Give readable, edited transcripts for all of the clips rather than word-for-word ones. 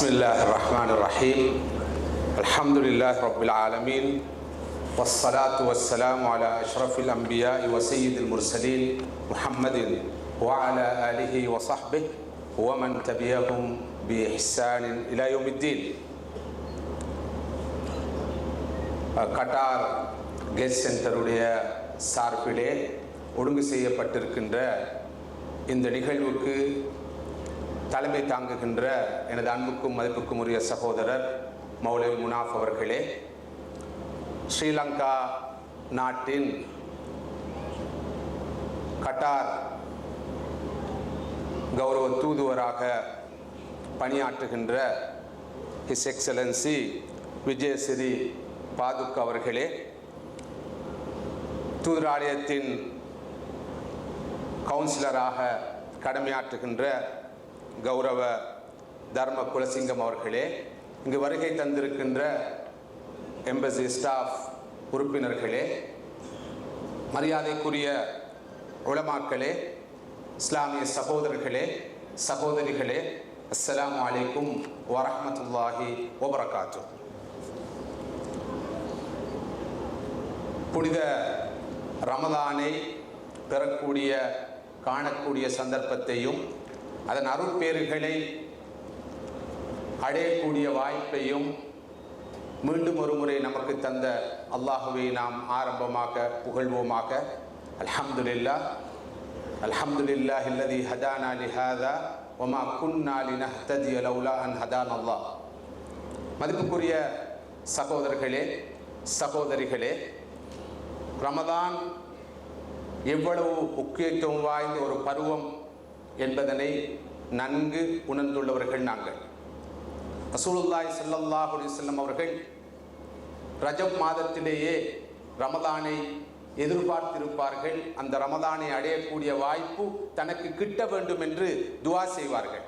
Bismillahirrahmanirrahim. Alhamdulillahi Rabbil Alameen. Wassalatu wassalamu ala ashrafil anbiya'i wa sayyidil mursaleen Muhammadin wa ala alihi wa sahbihi wa man tabi'ahum bi ihsanin ila yawmiddin. Qatar கேஸ் சென்டருடைய சார்பிலே ஒழுங்கு செய்யப்பட்டிருக்கின்ற இந்த நிகழ்வுக்கு தலைமை தாங்குகின்ற எனது அன்புக்கும் மதிப்புக்கும் உரிய சகோதரர் மௌலவி முனாஃப் அவர்களே, ஸ்ரீலங்கா நாட்டின் கட்டார் கௌரவ தூதுவராக பணியாற்றுகின்ற ஹிஸ் எக்ஸலன்சி விஜயஸ்ரீ பாதுக் அவர்களே, தூதராலயத்தின் கவுன்சிலராக கடமையாற்றுகின்ற கௌரவ தர்ம குலசிங்கம் அவர்களே, இங்கு வருகை தந்திருக்கின்ற எம்பசி ஸ்டாஃப் உறுப்பினர்களே, மரியாதைக்குரிய உலமாக்களே, இஸ்லாமிய சகோதரர்களே, சகோதரிகளே, அஸ்ஸலாமு அலைக்கும் வரஹ்மத்துல்லாஹி வபரகாத்துஹ். புனித ரமலானை பெறக்கூடிய காணக்கூடிய சந்தர்ப்பத்தையும் அதன் அருட்பேறுகளை அடையக்கூடிய வாய்ப்பையும் மீண்டும் ஒரு முறை நமக்கு தந்த அல்லாஹுவை நாம் ஆரம்பமாக புகழ்வோமாக. அல்ஹம்துலில்லாஹ் அல்ஹம்துலில்லாஹி அல்லதி ஹதானா லிஹாதா வமா குன்னா லினஹ்ததிய லௌலா அன் ஹதானல்லாஹ். மதிப்புக்குரிய சகோதரர்களே, சகோதரிகளே, ரமதான் எவ்வளவு முக்கியத்துவம் வாய்ந்த ஒரு பருவம் என்பதனை நன்கு உணர்ந்துள்ளவர்கள் நாங்கள். ரசூலுல்லாஹி ஸல்லல்லாஹு அலைஹி வஸல்லம் அவர்கள் ரஜப் மாதத்திலேயே ரமதானை எதிர்பார்த்திருப்பார்கள். அந்த ரமதானை அடையக்கூடிய வாய்ப்பு தனக்கு கிட்ட வேண்டும் என்று துஆ செய்வார்கள்.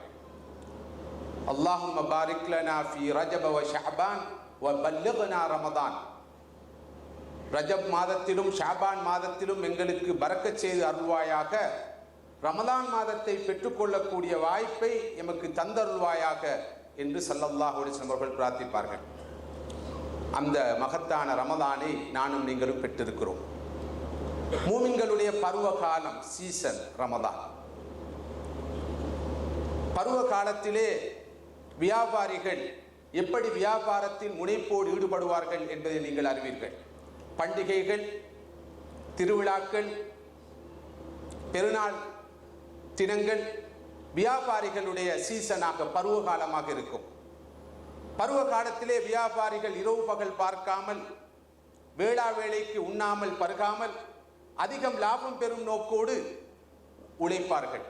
அல்லாஹும்ம பாரிக் லனா ஃபீ ரஜப வ ஷஅபான் வ பல்லிக்னா ரமதான். ரஜப் மாதத்திலும் ஷாபான் மாதத்திலும் எங்களுக்கு பரக்கத் செய்து அருள்வாயாக, ரமதான் மாதத்தை பெற்றுக்கொள்ளக்கூடிய வாய்ப்பை எமக்கு தந்தருள்வாயாக என்று ஸல்லல்லாஹு அலைஹி வஸல்லம் அவர்கள் பிரார்த்திப்பார்கள். அந்த மகத்தான ரமதானை நானும் நீங்களும் பெற்றிருக்கிறோம். மூமின்களுடைய பருவ காலம், சீசன் ரமதான். பருவ காலத்திலே வியாபாரிகள் எப்படி வியாபாரத்தில் முனைப்போடு ஈடுபடுவார்கள் என்பதை நீங்கள் அறிவீர்கள். பண்டிகைகள், திருவிழாக்கள், பெருநாள் தினங்கள் வியாபாரிகளுடைய சீசனாக பருவ காலமாக இருக்கும். பருவ காலத்திலே வியாபாரிகள் இரவு பகல் பார்க்காமல், வேளா வேளைக்கு உண்ணாமல் பருகாமல் அதிகம் லாபம் பெறும் நோக்கோடு உழைப்பார்கள்.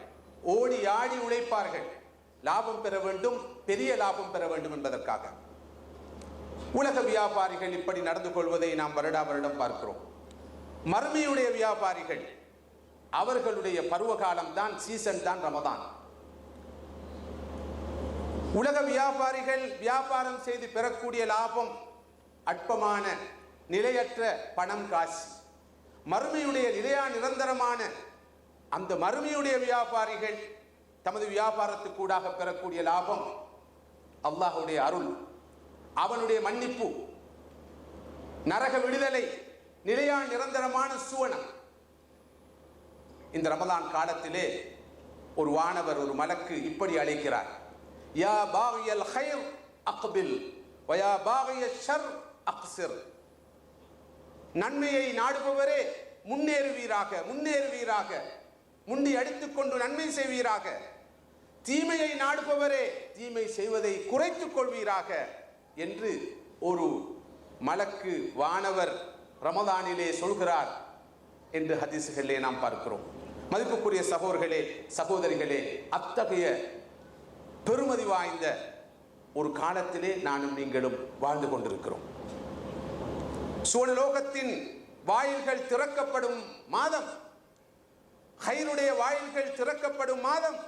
ஓடி ஆடி உழைப்பார்கள். லாபம் பெற வேண்டும், பெரிய லாபம் பெற வேண்டும் என்பதற்காக. உலக வியாபாரிகள் இப்படி நடந்து கொள்வதை நாம் வருடா வருடம் பார்க்கிறோம். மறுமையுடைய வியாபாரிகள் அவர்களுடைய பருவகாலம் தான், சீசன் தான் ரமதான். உலக வியாபாரிகள் வியாபாரம் செய்து பெறக்கூடிய லாபம் அற்பமான நிலையற்ற பணம், காசு. மறுமையுடைய நிலையா நிரந்தரமான அந்த மறுமையுடைய வியாபாரிகள் தமது வியாபாரத்துக்கூடாக பெறக்கூடிய லாபம் அல்லாஹ்வுடைய அருள், அவனுடைய மன்னிப்பு, நரக விடுதலை, நிலையா நிரந்தரமான சுவனம். இந்த ரமலான் காலத்திலே ஒரு வானவர், ஒரு மலக்கு இப்படி அழைக்கிறார்: யா பாகியல் கைர் அக்பில் வ யா பாகியஷ் ஷர் அக்ஸிர். நன்மையை நாடுபவரே முன்னேறுவீராக, முன்னேறுவீராக, முண்டி அடித்துக்கொண்டு நன்மை செய்வீராக. தீமையை நாடுபவரே தீமை செய்வதை குறைத்துக் கொள்வீராக என்று ஒரு மலக்கு வானவர் ரமதானிலே சொல்கிறார் என்று ஹதீஸ்களிலே நாம் பார்க்கிறோம். மதிப்புக்குரிய சகோதரர்களே, சகோதரிகளே, அத்தகைய பெருமதி வாய்ந்த ஒரு காலத்திலே நானும் நீங்களும் வாழ்ந்து கொண்டிருக்கிறோம். சுவனலோகத்தின் வாயில்கள் திறக்கப்படும் மாதம், ஹைருடைய வாயில்கள் திறக்கப்படும் மாதம்,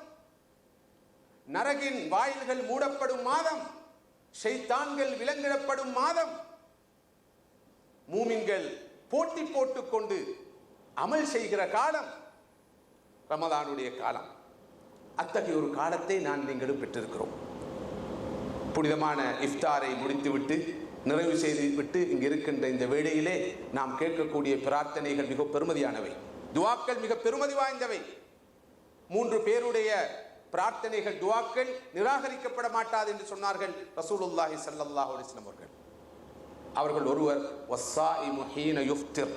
நரகின் வாயில்கள் மூடப்படும் மாதம், ஷைத்தான்கள் விலங்கிடப்படும் மாதம், மூமின்கள் போட்டி போட்டுக்கொண்டு அமல் செய்கிற காலம் ரமதானுடைய காலம். அத்தகைய ஒரு காலத்தை நான் நீங்களும் பெற்றிருக்கிறோம். புனிதமான இஃப்தாரை முடித்துவிட்டு நிறைவு செய்துவிட்டு இங்கு இருக்கின்ற இந்த வேளையிலே நாம் கேட்கக்கூடிய பிரார்த்தனைகள் மிக பெருமதியானவை, துஆக்கள் மிக பெருமதி வாய்ந்தவை. 3 பேருடைய பிரார்த்தனைகள், துஆக்கள் நிராகரிக்கப்பட மாட்டாது என்று சொன்னார்கள் ரசூலுல்லாஹி ஸல்லல்லாஹு அலைஹி வஸல்லம் அவர்கள். அவர்கள் ஒருவர் வஸ்ஸாயிமு ஹீன யுஃப்திர்,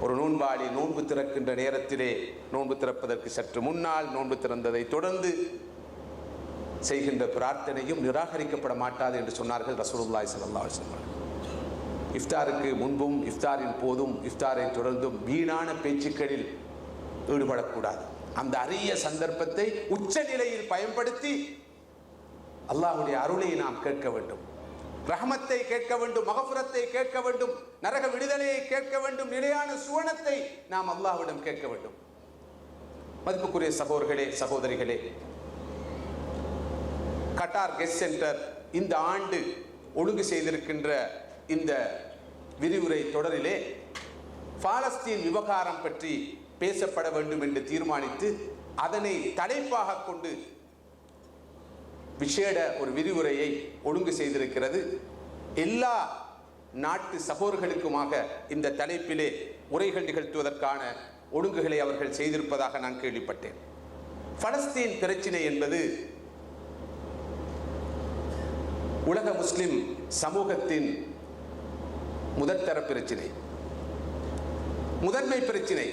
ஒரு நோன்பாளி நோன்பு திறக்கின்ற நேரத்திலே, நோன்பு திறப்பதற்கு சற்று முன்னால், நோன்பு திறந்ததை தொடர்ந்து செய்கின்ற பிரார்த்தனையும் நிராகரிக்கப்பட மாட்டாது என்று சொன்னார்கள் ரசூலுல்லாஹி ஸல்லல்லாஹு அலைஹி வஸல்லம். இஃப்தாருக்கு முன்பும் இஃப்தாரின் போதும் இஃப்தாரை தொடர்ந்தும் வீணான பேச்சுக்களில் ஈடுபடக்கூடாது. அந்த அரிய சந்தர்ப்பத்தை உச்ச நிலையில் பயன்படுத்தி அல்லாஹ்வுடைய அருளை நாம் கேட்க வேண்டும், ரஹமத்தை கேட்க வேண்டும், மகஃபிரத்தை கேட்க வேண்டும், நரக விடுதலையை கேட்க வேண்டும், நிலையான சுவனத்தை நாம் அல்லாஹ்விடம் கேட்க வேண்டும். மதிப்புக்குரிய சகோதரர்களே, சகோதரிகளே, கட்டார் கெஸ்ட் சென்டர் இந்த ஆண்டு ஒழுங்கு செய்திருக்கின்ற இந்த விரிவுரை தொடரிலே பாலஸ்தீன் விவகாரம் பற்றி பேசப்பட வேண்டும் என்று தீர்மானித்து அதனை தலைப்பாக கொண்டு விசேட ஒரு விரிவுரையை ஒழுங்கு செய்திருக்கிறது. எல்லா நாட்டு சகோதரர்களுக்குமாக இந்த தலைப்பிலே உரைகள் நிகழ்த்துவதற்கான ஒழுங்குகளை அவர்கள் செய்திருப்பதாக நான் கேள்விப்பட்டேன். பலஸ்தீன் பிரச்சினை என்பது உலக முஸ்லிம் சமூகத்தின் முதற்தர பிரச்சினை, முதன்மை பிரச்சினை.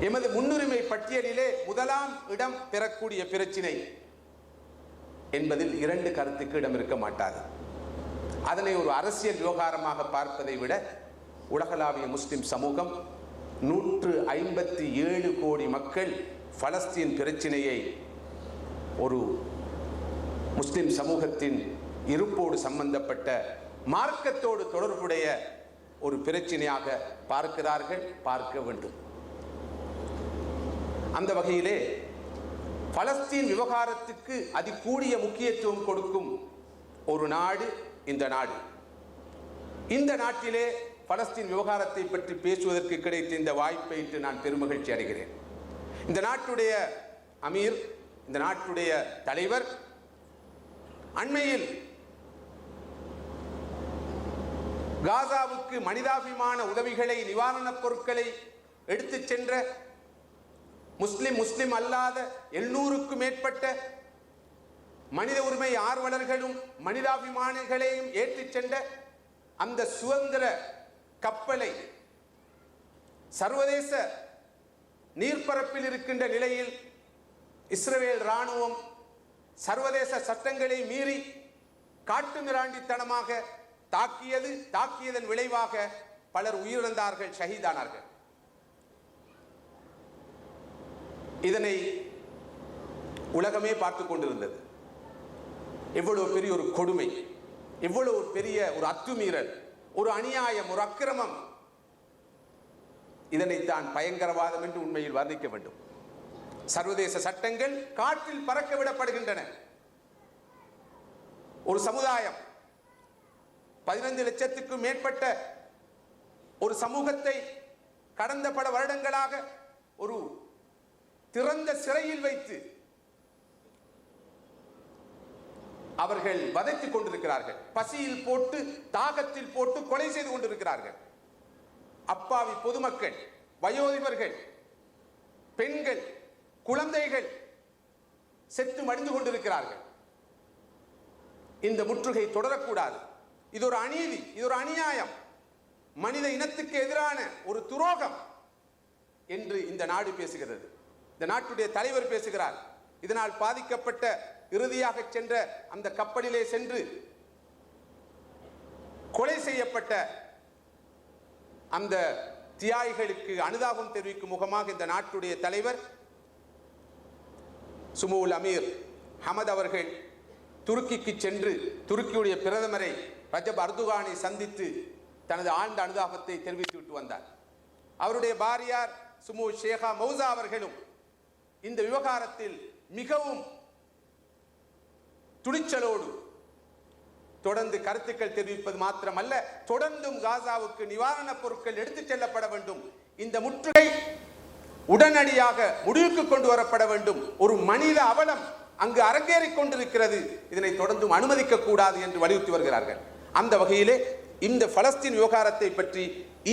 எமது முன்னுரிமை பட்டியலிலே முதலாம் இடம் பெறக்கூடிய பிரச்சினை என்பதில் 2 கருத்துக்கு இடம் இருக்க மாட்டாது. அதனை ஒரு அரசியல் விவகாரமாக பார்ப்பதை விட உலகளாவிய முஸ்லிம் சமூகம் 157 கோடி மக்கள் பலஸ்தீன் பிரச்சினையை ஒரு முஸ்லிம் சமூகத்தின் இருப்போடு சம்பந்தப்பட்ட மார்க்கத்தோடு தொடர்புடைய ஒரு பிரச்சனையாக பார்க்கிறார்கள், பார்க்க வேண்டும். அந்த வகையிலே பலஸ்தீன் விவகாரத்துக்கு அதிகூடிய முக்கியத்துவம் கொடுக்கும் ஒரு நாடு இந்த நாடு. இந்த நாட்டிலே பலஸ்தீன் விவகாரத்தை பற்றி பேசுவதற்கு கிடைத்த இந்த வாய்ப்பை நான் பெருமகிழ்ச்சி அடைகிறேன். இந்த நாட்டுடைய அமீர், இந்த நாட்டுடைய தலைவர் அண்மையில் காசாவுக்கு மனிதாபிமான உதவிகளை, நிவாரணப் பொருட்களை எடுத்துச் சென்ற முஸ்லிம் அல்லாத 700க்கும் மேற்பட்ட மனித உரிமை ஆர்வலர்களும் மனிதாபிமானிகளையும் ஏற்றிச் சென்ற அந்த சுதந்திர கப்பலை சர்வதேச நீர்ப்பரப்பில் இருக்கின்ற நிலையில் இஸ்ரேல் இராணுவம் சர்வதேச சட்டங்களை மீறி காட்டுமிராண்டித்தனமாக தாக்கியதன் விளைவாக பலர் உயிரிழந்தார்கள், ஷஹீதானார்கள். இதனை உலகமே பார்த்து கொண்டிருந்தது. எவ்வளவு பெரிய ஒரு கொடுமை, எவ்வளவு பெரிய ஒரு அத்துமீறல், ஒரு அநியாயம், ஒரு அக்கிரமம். இதனைத்தான் பயங்கரவாதம் என்று உண்மையில் வர்ணிக்க வேண்டும். சர்வதேச சட்டங்கள் காற்றில் பறக்க விடப்படுகின்றன. ஒரு சமுதாயம் 15 லட்சத்துக்கும் மேற்பட்ட ஒரு சமூகத்தை கடந்த பல வருடங்களாக ஒரு திறந்த சிறையில் வைத்து அவர்கள் வதைத்துக் கொண்டிருக்கிறார்கள். பசியில் போட்டு, தாகத்தில் போட்டு கொலை செய்து கொண்டிருக்கிறார்கள். அப்பாவி பொதுமக்கள், வயோதிபர்கள், பெண்கள், குழந்தைகள் செத்து மடிந்து கொண்டிருக்கிறார்கள். இந்த முற்றுகை தொடரக்கூடாது. இது ஒரு அநீதி, இது ஒரு அநியாயம், மனித இனத்துக்கு எதிரான ஒரு துரோகம் என்று இந்த நாடு பேசுகிறது. இந்த நாட்டுடைய தலைவர் பேசுகிறார். இதனால் பாதிக்கப்பட்ட, இறுதியாக சென்ற அந்த கப்பலிலே சென்று கொலை செய்யப்பட்ட அந்த தியாகிகளுக்கு அனுதாபம் தெரிவிக்கும் முகமாக இந்த நாட்டுடைய தலைவர் சுமூல் அமீர் ஹமத் அவர்கள் துருக்கிக்கு சென்று துருக்கியுடைய பிரதமரை ரஜப் அர்துகானை சந்தித்து தனது ஆழ்ந்த அனுதாபத்தை தெரிவித்து விட்டு வந்தார். அவருடைய பாரியார் சுமூ ஷேகா மௌசா அவர்களும் இந்த விவகாரத்தில் மிகவும் துணிச்சலோடு தொடர்ந்து கருத்துக்கள் தெரிவிப்பது மாத்திரமல்ல, தொடர்ந்தும் காசாவுக்கு நிவாரணப் பொருட்கள் எடுத்துச் செல்லப்பட வேண்டும், இந்த முற்றுகை உடனடியாக முடிவுக்கு கொண்டு வரப்பட வேண்டும், ஒரு மனித அவலம் அங்கு அரங்கேறிக் கொண்டிருக்கிறது. இதனை தொடர்ந்தும் அனுமதிக்க கூடாது என்று வலியுறுத்தி வருகிறார்கள். அந்த வகையிலே இந்த பலஸ்தீன் விவகாரத்தை பற்றி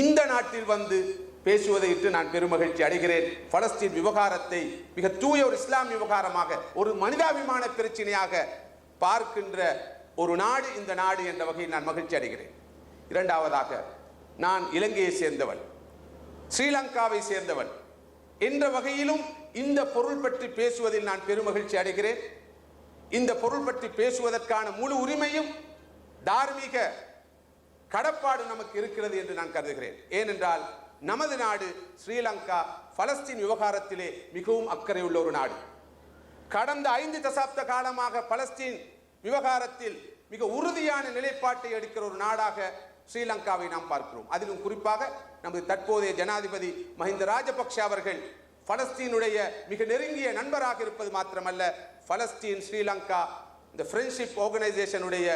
இந்த நாட்டில் வந்து பேசுவதை இட்டு நான் பெருமகிழ்ச்சி அடைகிறேன். பலஸ்தீன் விவகாரத்தை மிக தூய ஒரு இஸ்லாம் விவகாரமாக, ஒரு மனிதாபிமான பிரச்சனையாக பார்க்கின்ற ஒரு நாடு இந்த நாடு என்ற வகையில் நான் மகிழ்ச்சி அடைகிறேன். இரண்டாவதாக, நான் இலங்கையை சேர்ந்தவன், ஸ்ரீலங்காவை சேர்ந்தவன் என்ற வகையிலும் இந்த பொருள் பற்றி பேசுவதில் நான் பெருமகிழ்ச்சி அடைகிறேன். இந்த பொருள் பற்றி பேசுவதற்கான முழு உரிமையும் தார்மீக கடப்பாடு நமக்கு இருக்கிறது என்று நான் கருதுகிறேன். ஏனென்றால் நமது நாடு ஸ்ரீலங்கா பலஸ்தீன் விவகாரத்திலே மிகவும் அக்கறை உள்ள ஒரு நாடு. கடந்த 5 தசாப்த காலமாக பலஸ்தீன் விவகாரத்தில் மிக உறுதியான நிலைப்பாட்டை எடுக்கிற ஒரு நாடாக ஸ்ரீலங்காவை நாம் பார்க்கிறோம். அதிலும் குறிப்பாக நமது தற்போதைய ஜனாதிபதி மஹிந்த ராஜபக்ஷ அவர்கள் பலஸ்தீனுடைய மிக நெருங்கிய நண்பராக இருப்பது மாத்திரமல்ல, பலஸ்தீன் ஸ்ரீலங்கா இந்த ஃப்ரெண்ட்ஷிப் ஆர்கனைசேஷனுடைய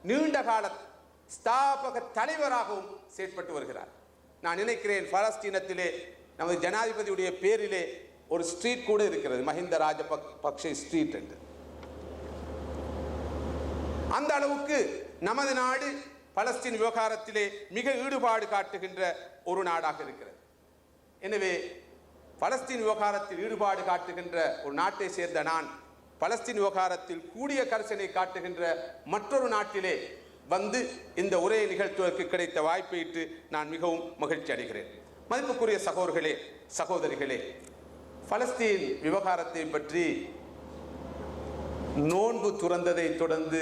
நீண்டகால ஸ்தாபக தலைவராகவும் செயற்பட்டு வருகிறார். நான் நினைக்கிறேன் பலஸ்தீனத்திலே நமது ஜனாதிபதியுடைய பேரிலே ஒரு ஸ்ட்ரீட் கூட இருக்கிறது, மஹிந்த ராஜபக்ஷ ஸ்ட்ரீட் என்று. அந்த அளவுக்கு நமது நாடு பலஸ்தீன் விவகாரத்திலே மிக ஈடுபாடு காட்டுகின்ற ஒரு நாடாக இருக்கிறது. எனவே பலஸ்தீன் விவகாரத்தில் ஈடுபாடு காட்டுகின்ற ஒரு நாட்டை சேர்ந்த நான் பலஸ்தீன் விவகாரத்தில் கூடிய கரிசனை காட்டுகின்ற மற்றொரு நாட்டிலே வந்து இந்த உரையை நிகழ்த்துவதற்கு கிடைத்த வாய்ப்பை இட்டு நான் மிகவும் மகிழ்ச்சி அடைகிறேன். மதிப்புக்குரிய சகோதரர்களே, சகோதரிகளே, பலஸ்தீன் விவகாரத்தை பற்றி நோன்பு துறந்ததை தொடர்ந்து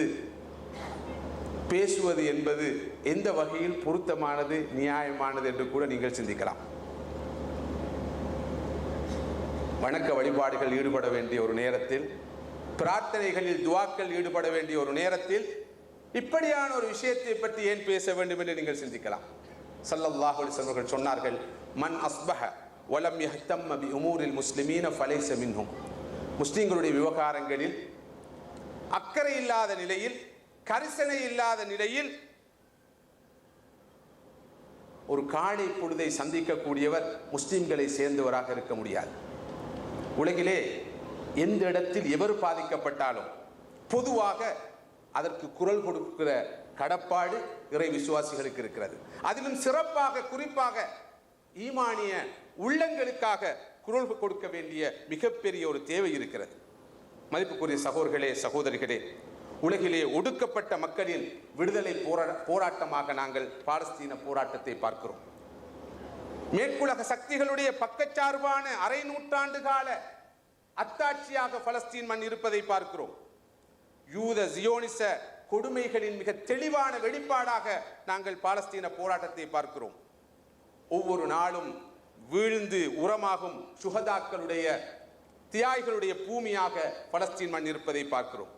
பேசுவது என்பது எந்த வகையில் பொருத்தமானது, நியாயமானது என்று கூட நீங்கள் சிந்திக்கலாம். வணக்க வழிபாடுகள் ஈடுபட வேண்டிய ஒரு நேரத்தில், பிரார்த்தனைகளில் துவாக்கள் ஈடுபட வேண்டிய ஒரு நேரத்தில் இப்படியான ஒரு விஷயத்தை பற்றி ஏன் பேச வேண்டும் என்று நீங்கள் சிந்திக்கலாம். ஸல்லல்லாஹு அலைஹி வஸல்லம் அவர்கள் சொன்னார்கள், மன் அஸ்பஹ வலம் யஹ்தம்ம பி உமூரில் முஸ்லிமீன ஃபலைஸ மின்ஹும். முஸ்லிம்களுடைய விவகாரங்களில் அக்கறை இல்லாத நிலையில், கரிசனை இல்லாத நிலையில் ஒரு காலை பொழுதை சந்திக்கக்கூடியவர் முஸ்லிம்களை சேர்ந்தவராக இருக்க முடியாது. உலகிலே எந்த இடத்தில் எவர் பாதிக்கப்பட்டாலும் பொதுவாக அதற்கு குரல் கொடுக்கிற கடப்பாடு இறை விசுவாசிகளுக்கு இருக்கிறது. அதிலும் சிறப்பாக, குறிப்பாக ஈமானிய உள்ளங்களுக்காக குரல் கொடுக்க வேண்டிய மிகப்பெரிய ஒரு தேவை இருக்கிறது. மதிப்புக்குரிய சகோதரர்களே, சகோதரிகளே, உலகிலே ஒடுக்கப்பட்ட மக்களின் விடுதலை போராட்டமாக நாங்கள் பாலஸ்தீன போராட்டத்தை பார்க்கிறோம். மேற்குலக சக்திகளுடைய பக்கச்சார்பான அரை நூற்றாண்டு கால அத்தாட்சியாக பலஸ்தீன் மண் இருப்பதை பார்க்கிறோம். யூத ஜியோனிச கொடுமைகளின் மிக தெளிவான வெளிப்பாடாக நாங்கள் பாலஸ்தீன போராட்டத்தை பார்க்கிறோம். ஒவ்வொரு நாளும் வீழ்ந்து உரமாகும் சுஹதாக்களுடைய, தியாய்களுடைய பூமியாக பலஸ்தீன் மண் இருப்பதை பார்க்கிறோம்.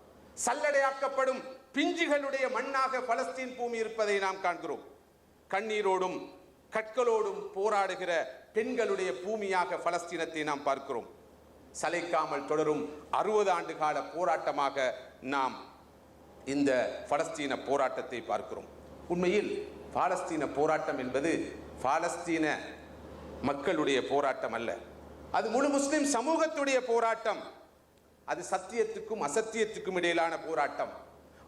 சல்லடையாக்கப்படும் பிஞ்சுகளுடைய மண்ணாக பலஸ்தீன் பூமி இருப்பதை நாம் காண்கிறோம். கண்ணீரோடும் கற்களோடும் போராடுகிற பெண்களுடைய பூமியாக பலஸ்தீனத்தை நாம் பார்க்கிறோம். சளைக்காமல் தொடரும் 60 ஆண்டு கால போராட்டமாக நாம் இந்த பலஸ்தீன போராட்டத்தை பார்க்கிறோம். உண்மையில் பாலஸ்தீன போராட்டம் என்பது பாலஸ்தீன மக்களுடைய போராட்டம் அல்ல, அது முழு முஸ்லிம் சமூகத்துடைய போராட்டம். அது சத்தியத்துக்கும் அசத்தியத்துக்கும் இடையிலான போராட்டம்,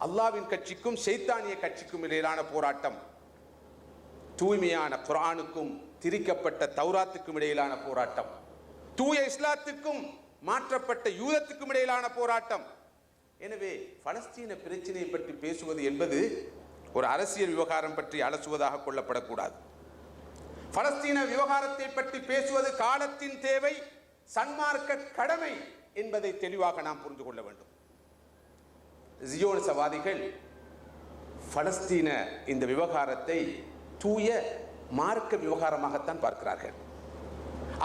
அல்லாஹ்வின் கட்சிக்கும் ஷைத்தானிய கட்சிக்கும் இடையிலான போராட்டம், தூய்மையான குர்ஆனுக்கும் திரிக்கப்பட்ட தௌராத்துக்கும் இடையிலான போராட்டம், தூய இஸ்லாத்துக்கும் மாற்றப்பட்ட யூதத்துக்கும் இடையிலான போராட்டம். எனவே பலஸ்தீன பிரச்சனையை பற்றி பேசுவது என்பது ஒரு அரசியல் விவகாரம் பற்றி அலசுவதாக கொள்ளப்படக்கூடாது. பலஸ்தீன விவகாரத்தை பற்றி பேசுவது காலத்தின் தேவை, சன்மார்க்க கடமை என்பதை தெளிவாக நாம் புரிந்து கொள்ள வேண்டும். ஜியோனிசவாதிகள் பலஸ்தீன இந்த விவகாரத்தை தூய மார்க்க விவகாரமாகத்தான் பார்க்கிறார்கள்.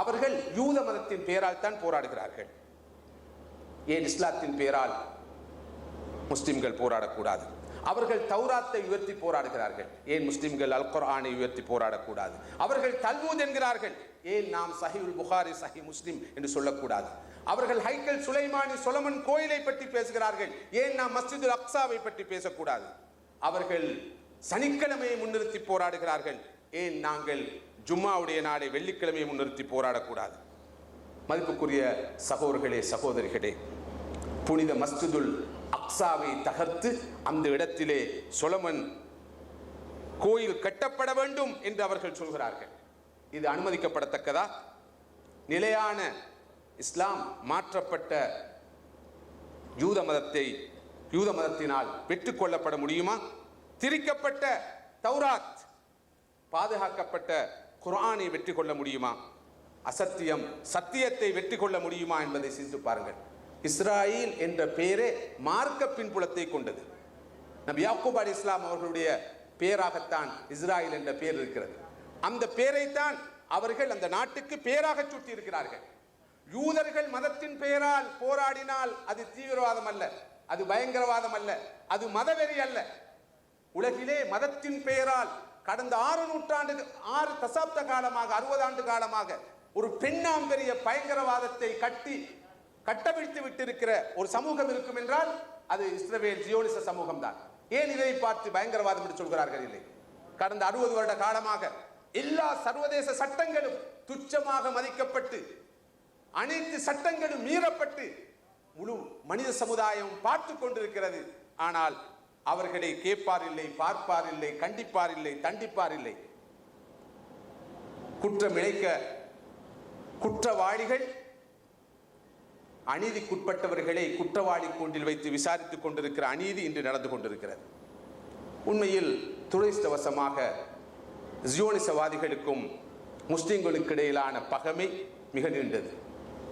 அவர்கள் யூத மதத்தின் பெயரால் தான் போராடுகிறார்கள். ஏன் இஸ்லாத்தின் பெயரால் முஸ்லிம்கள் போராடக்கூடாது? அவர்கள் தௌராத்தை உயர்த்தி போராடுகிறார்கள். ஏன் முஸ்லிம்கள் அல் குர்ஆனை உயர்த்தி போராடக்கூடாது? அவர்கள் தல்மூத் என்கிறார்கள். ஏன் நாம் சஹீஹுல் புகாரி, சஹீஹ் முஸ்லிம் என்று சொல்லக்கூடாது? அவர்கள் ஹைக்கல் சுலைமானி சொலமன் கோயிலை பற்றி பேசுகிறார்கள். ஏன் நாம் மஸ்ஜிதுல் அக்ஸாவை பற்றி பேசக்கூடாது? அவர்கள் சனிக்கிழமையை முன்னிறுத்தி போராடுகிறார்கள். ஏன் நாங்கள் ஜும்மாவுடைய நாளை வெள்ளிக்கிழமையை முன்னிறுத்தி போராடக்கூடாது? மதிப்புக்குரிய சகோதரர்களே, சகோதரிகளே, புனித மஸ்ஜிதுல் அக்ஸாவை தகர்த்து அந்த இடத்திலே சொலமன் கோயில் கட்டப்பட வேண்டும் என்று அவர்கள் சொல்கிறார்கள். இது அனுமதிக்கப்படத்தக்கதா? நிலையான இஸ்லாம் மாற்றப்பட்ட யூத மதத்தினால் பெற்றுக் கொள்ளப்பட முடியுமா? திரிக்கப்பட்ட தௌராத், பாதுகாக்கப்பட்ட குர்ஆனை வெற்றி கொள்ள முடியுமா? அசத்தியம் சத்தியத்தை வெற்றி கொள்ள முடியுமா என்பதை சிந்தித்து பாருங்கள். இஸ்ராயேல் என்ற பெயரே மார்க்க பின்புலத்தை கொண்டது. நபி யாக்கூப் அலைஹிஸ்ஸலாம் அவர்களுடைய பெயராகத்தான் இஸ்ராயேல் என்ற பெயர் இருக்கிறது. அந்த பெயரைத்தான் அவர்கள் அந்த நாட்டுக்கு பெயராக சூட்டி இருக்கிறார்கள். யூதர்கள் மதத்தின் பெயரால் போராடினால் அது தீவிரவாதம் அல்ல, அது பயங்கரவாதம் அல்ல, அது மதவெறி அல்ல. உலகிலே மதத்தின் பெயரால் கடந்த 6 தசாப்த காலமாக 60 ஆண்டு காலமாக ஒரு பெண்ணாம்பெரிய பயங்கரவாதத்தை கட்டவிழ்த்து விட்டிருக்கிற ஒரு சமூகம் இருக்கும் என்றால் அது இஸ்ரவேல் ஜியோனிச சமூகம் தான். ஏன் இதை பார்த்து பயங்கரவாதம் என்று சொல்கிறார்கள்? இல்லை, கடந்த 60 வருட காலமாக எல்லா சர்வதேச சட்டங்களும் துச்சமாக மதிக்கப்பட்டு அனைத்து சட்டங்களும் மீறப்பட்டு முழு மனித சமுதாயம் பார்த்து கொண்டிருக்கிறது. ஆனால் அவர்களை கேட்பார் இல்லை, பார்ப்பார் இல்லை, கண்டிப்பார் இல்லை, தண்டிப்பார் இல்லை. குற்றம் இழைக்க குற்றவாளிகள் அநீதிக்குட்பட்டவர்களை குற்றவாளி கூண்டில் வைத்து விசாரித்துக் கொண்டிருக்கிற அநீதி இன்று நடந்து கொண்டிருக்கிறது. உண்மையில் துரதிர்ஷ்டவசமாக ஜியோனிசவாதிகளுக்கும் முஸ்லிம்களுக்கு இடையிலான பகைமை மிக நீண்டது.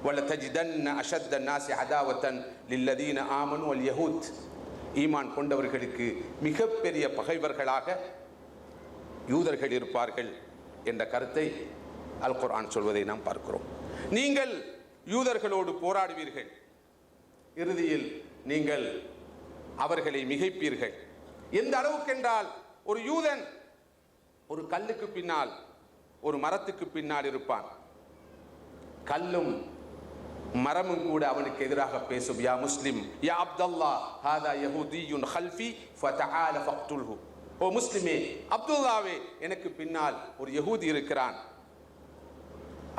வலதஜிதன்ன அஷத்த நாஸி அதாவத்தன் லில்லதீன ஆமனு வல் யஹூத், ஈமான் கொண்டவர்களுக்கு மிகப்பெரிய பகைவர்களாக யூதர்கள் இருப்பார்கள் என்ற கருத்தை அல் குர்ஆன் சொல்வதை நாம் பார்க்கிறோம். நீங்கள் யூதர்களோடு போராடுவீர்கள், இறுதியில் நீங்கள் அவர்களை மிகைப்பீர்கள். எந்த அளவுக்கு என்றால், ஒரு யூதன் ஒரு கல்லுக்கு பின்னால், ஒரு மரத்துக்கு பின்னால் இருப்பான். கல்லும் மரமும் கூட அவனுக்கு எதிராக பேசும். யா முஸ்லிம் யா அப்துல்லா ஹாதா யஹூதியுன் கல்ஃபி ஃபதஆல ஃபக்துல்ஹு, ஓ முஸ்லிமே, அப்துல்லாவே, எனக்கு பின்னால் ஒரு யஹூதி இருக்கிறான்,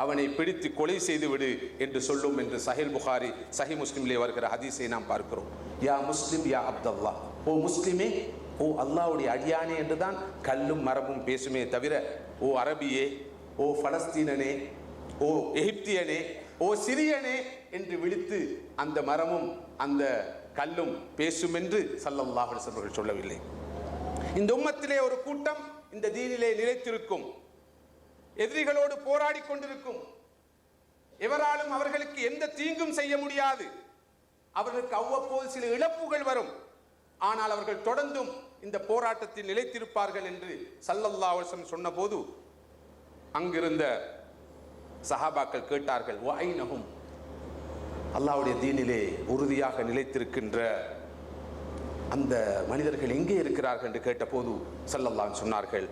அவனை பிடித்து கொலை செய்து விடு என்று சொல்லும் என்று சஹீல் புகாரி சஹீஹ் முஸ்லிமிலே வருகிற ஹதீஸை நாம் பார்க்கிறோம். யா முஸ்லிம் யா அப்துல்லா, ஓ முஸ்லிமே, ஓ அல்லாஹ்வுடைய அடியானே என்றுதான் கல்லும் மரமும் பேசுமே தவிர, ஓ அரபியே, ஓ பலஸ்தீனனே, ஓ எகிப்தியனே, ஓ சிரியனே என்று விழித்து அந்த மரமும் அந்த கல்லும் பேசும் என்று ஸல்லல்லாஹு அலைஹி வஸல்லம் அவர்கள் சொல்லவில்லை. இந்த உம்மத்திலே ஒரு கூட்டம் இந்த தீனிலே நிலைத்திருக்கும், எதிரிகளோடு போராடி கொண்டிருக்கும், எவராலும் அவர்களுக்கு எந்த தீங்கும் செய்ய முடியாது. அவர்களுக்கு அவ்வப்போது சில இழப்புகள் வரும், ஆனால் அவர்கள் தொடர்ந்தும் இந்த போராட்டத்தில் நிலைத்திருப்பார்கள் என்று ஸல்லல்லாஹு அலைஹி வஸல்லம் சொன்னபோது அங்கிருந்த சஹாபாக்கள் கேட்டார்கள், வஐனஹும், அல்லாஹ்வுடைய தீனிலே உறுதியாக நிலைத்திருக்கின்ற அந்த மனிதர்கள் எங்கே இருக்கிறார்கள் என்று கேட்டபோது ஸல்லல்லாஹு சொன்னார்கள்,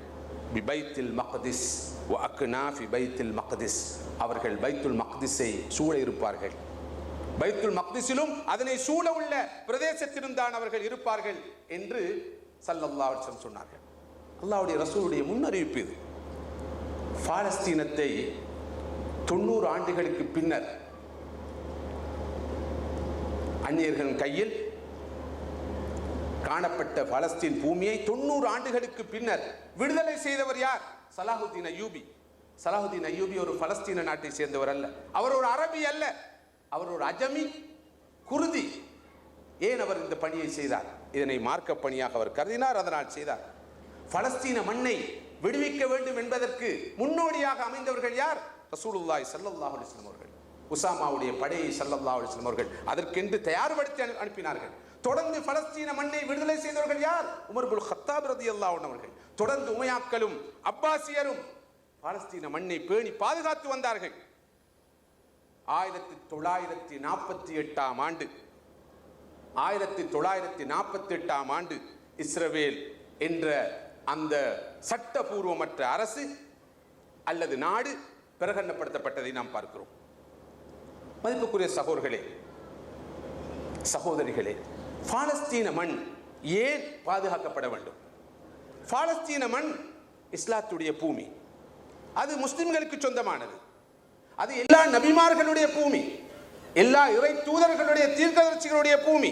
பிபைத்துல் மக்திஸ் வ அக்னாஃபி பைத்துல் மக்திஸ், அவர்கள் பைத்துல் மக்திஸை சூழ இருப்பார்கள். பைத்துல் மக்திஸிலும் அதனை சூழ உள்ள பிரதேசத்திலும் தான் அவர்கள் இருப்பார்கள் என்று ஸல்லல்லாஹு அலைஹி வஸல்லம் சொன்னார்கள். அல்லாஹ்வுடைய ரசூலுடைய முன்னறிவிப்பு இது. பாலஸ்தீனத்தை 90 ஆண்டுகளுக்கு பின்னர் அந்நியர்களின் கையில் காணப்பட்ட பாலஸ்தீன் பூமியை 90 ஆண்டுகளுக்கு பின்னர் விடுதலை செய்தவர் யார்? சலாஹுதீன் அய்யூபி. சலாஹுதீன் அய்யூபி ஒரு பலஸ்தீன நாட்டை சேர்ந்தவர் அல்ல, அவர் ஒரு அரபி அல்ல, அவர் ஒரு அஜமி குருதி. ஏன் அவர் இந்த பணியை செய்தார்? இதனை மார்க்க பணியாக அவர் கருதினார், அதனால் செய்தார். பலஸ்தீன மண்ணை விடுவிக்க வேண்டும் என்பதற்கு முன்னோடியாக அமைந்தவர்கள் யார்? ரசூலுல்லாஹி ஸல்லல்லாஹு அலைஹி வஸல்லம் அவர்கள். உசாமாவுடைய படையை ஸல்லல்லாஹு அலைஹி வஸல்லம் அவர்கள் அதற்கென்று தயார்படுத்தி அனுப்பினார்கள். தொடர்ந்து பலஸ்தீன மண்ணை விடுதலை செய்தவர்கள் யார்? உமர் இப்னு கத்தாப் ரலியல்லாஹு அன்ஹு அவர்கள். தொடர்ந்து உமையாக்களும் அப்பாசியரும் பாலஸ்தீன மண்ணை பேணி பாதுகாத்து வந்தார்கள். 1948ஆம் ஆண்டு 1948ஆம் ஆண்டு இஸ்ரவேல் என்ற அந்த சட்டபூர்வமற்ற அரசு அல்லது நாடு பிரகடனப்படுத்தப்பட்டதை நாம் பார்க்கிறோம். மதிப்புக்குரிய சகோதரர்களே, சகோதரிகளே, பாலஸ்தீன மண் ஏன் பாதுகாக்கப்பட வேண்டும்? பாலஸ்தீன மண் இஸ்லாத்துடைய பூமி, அது முஸ்லிம்களுக்கு சொந்தமானது, அது எல்லா நபிமார்களுடைய பூமி. எல்லா இறை தூதர்களுடைய தீர்க்கதரிசிகளுடைய பூமி.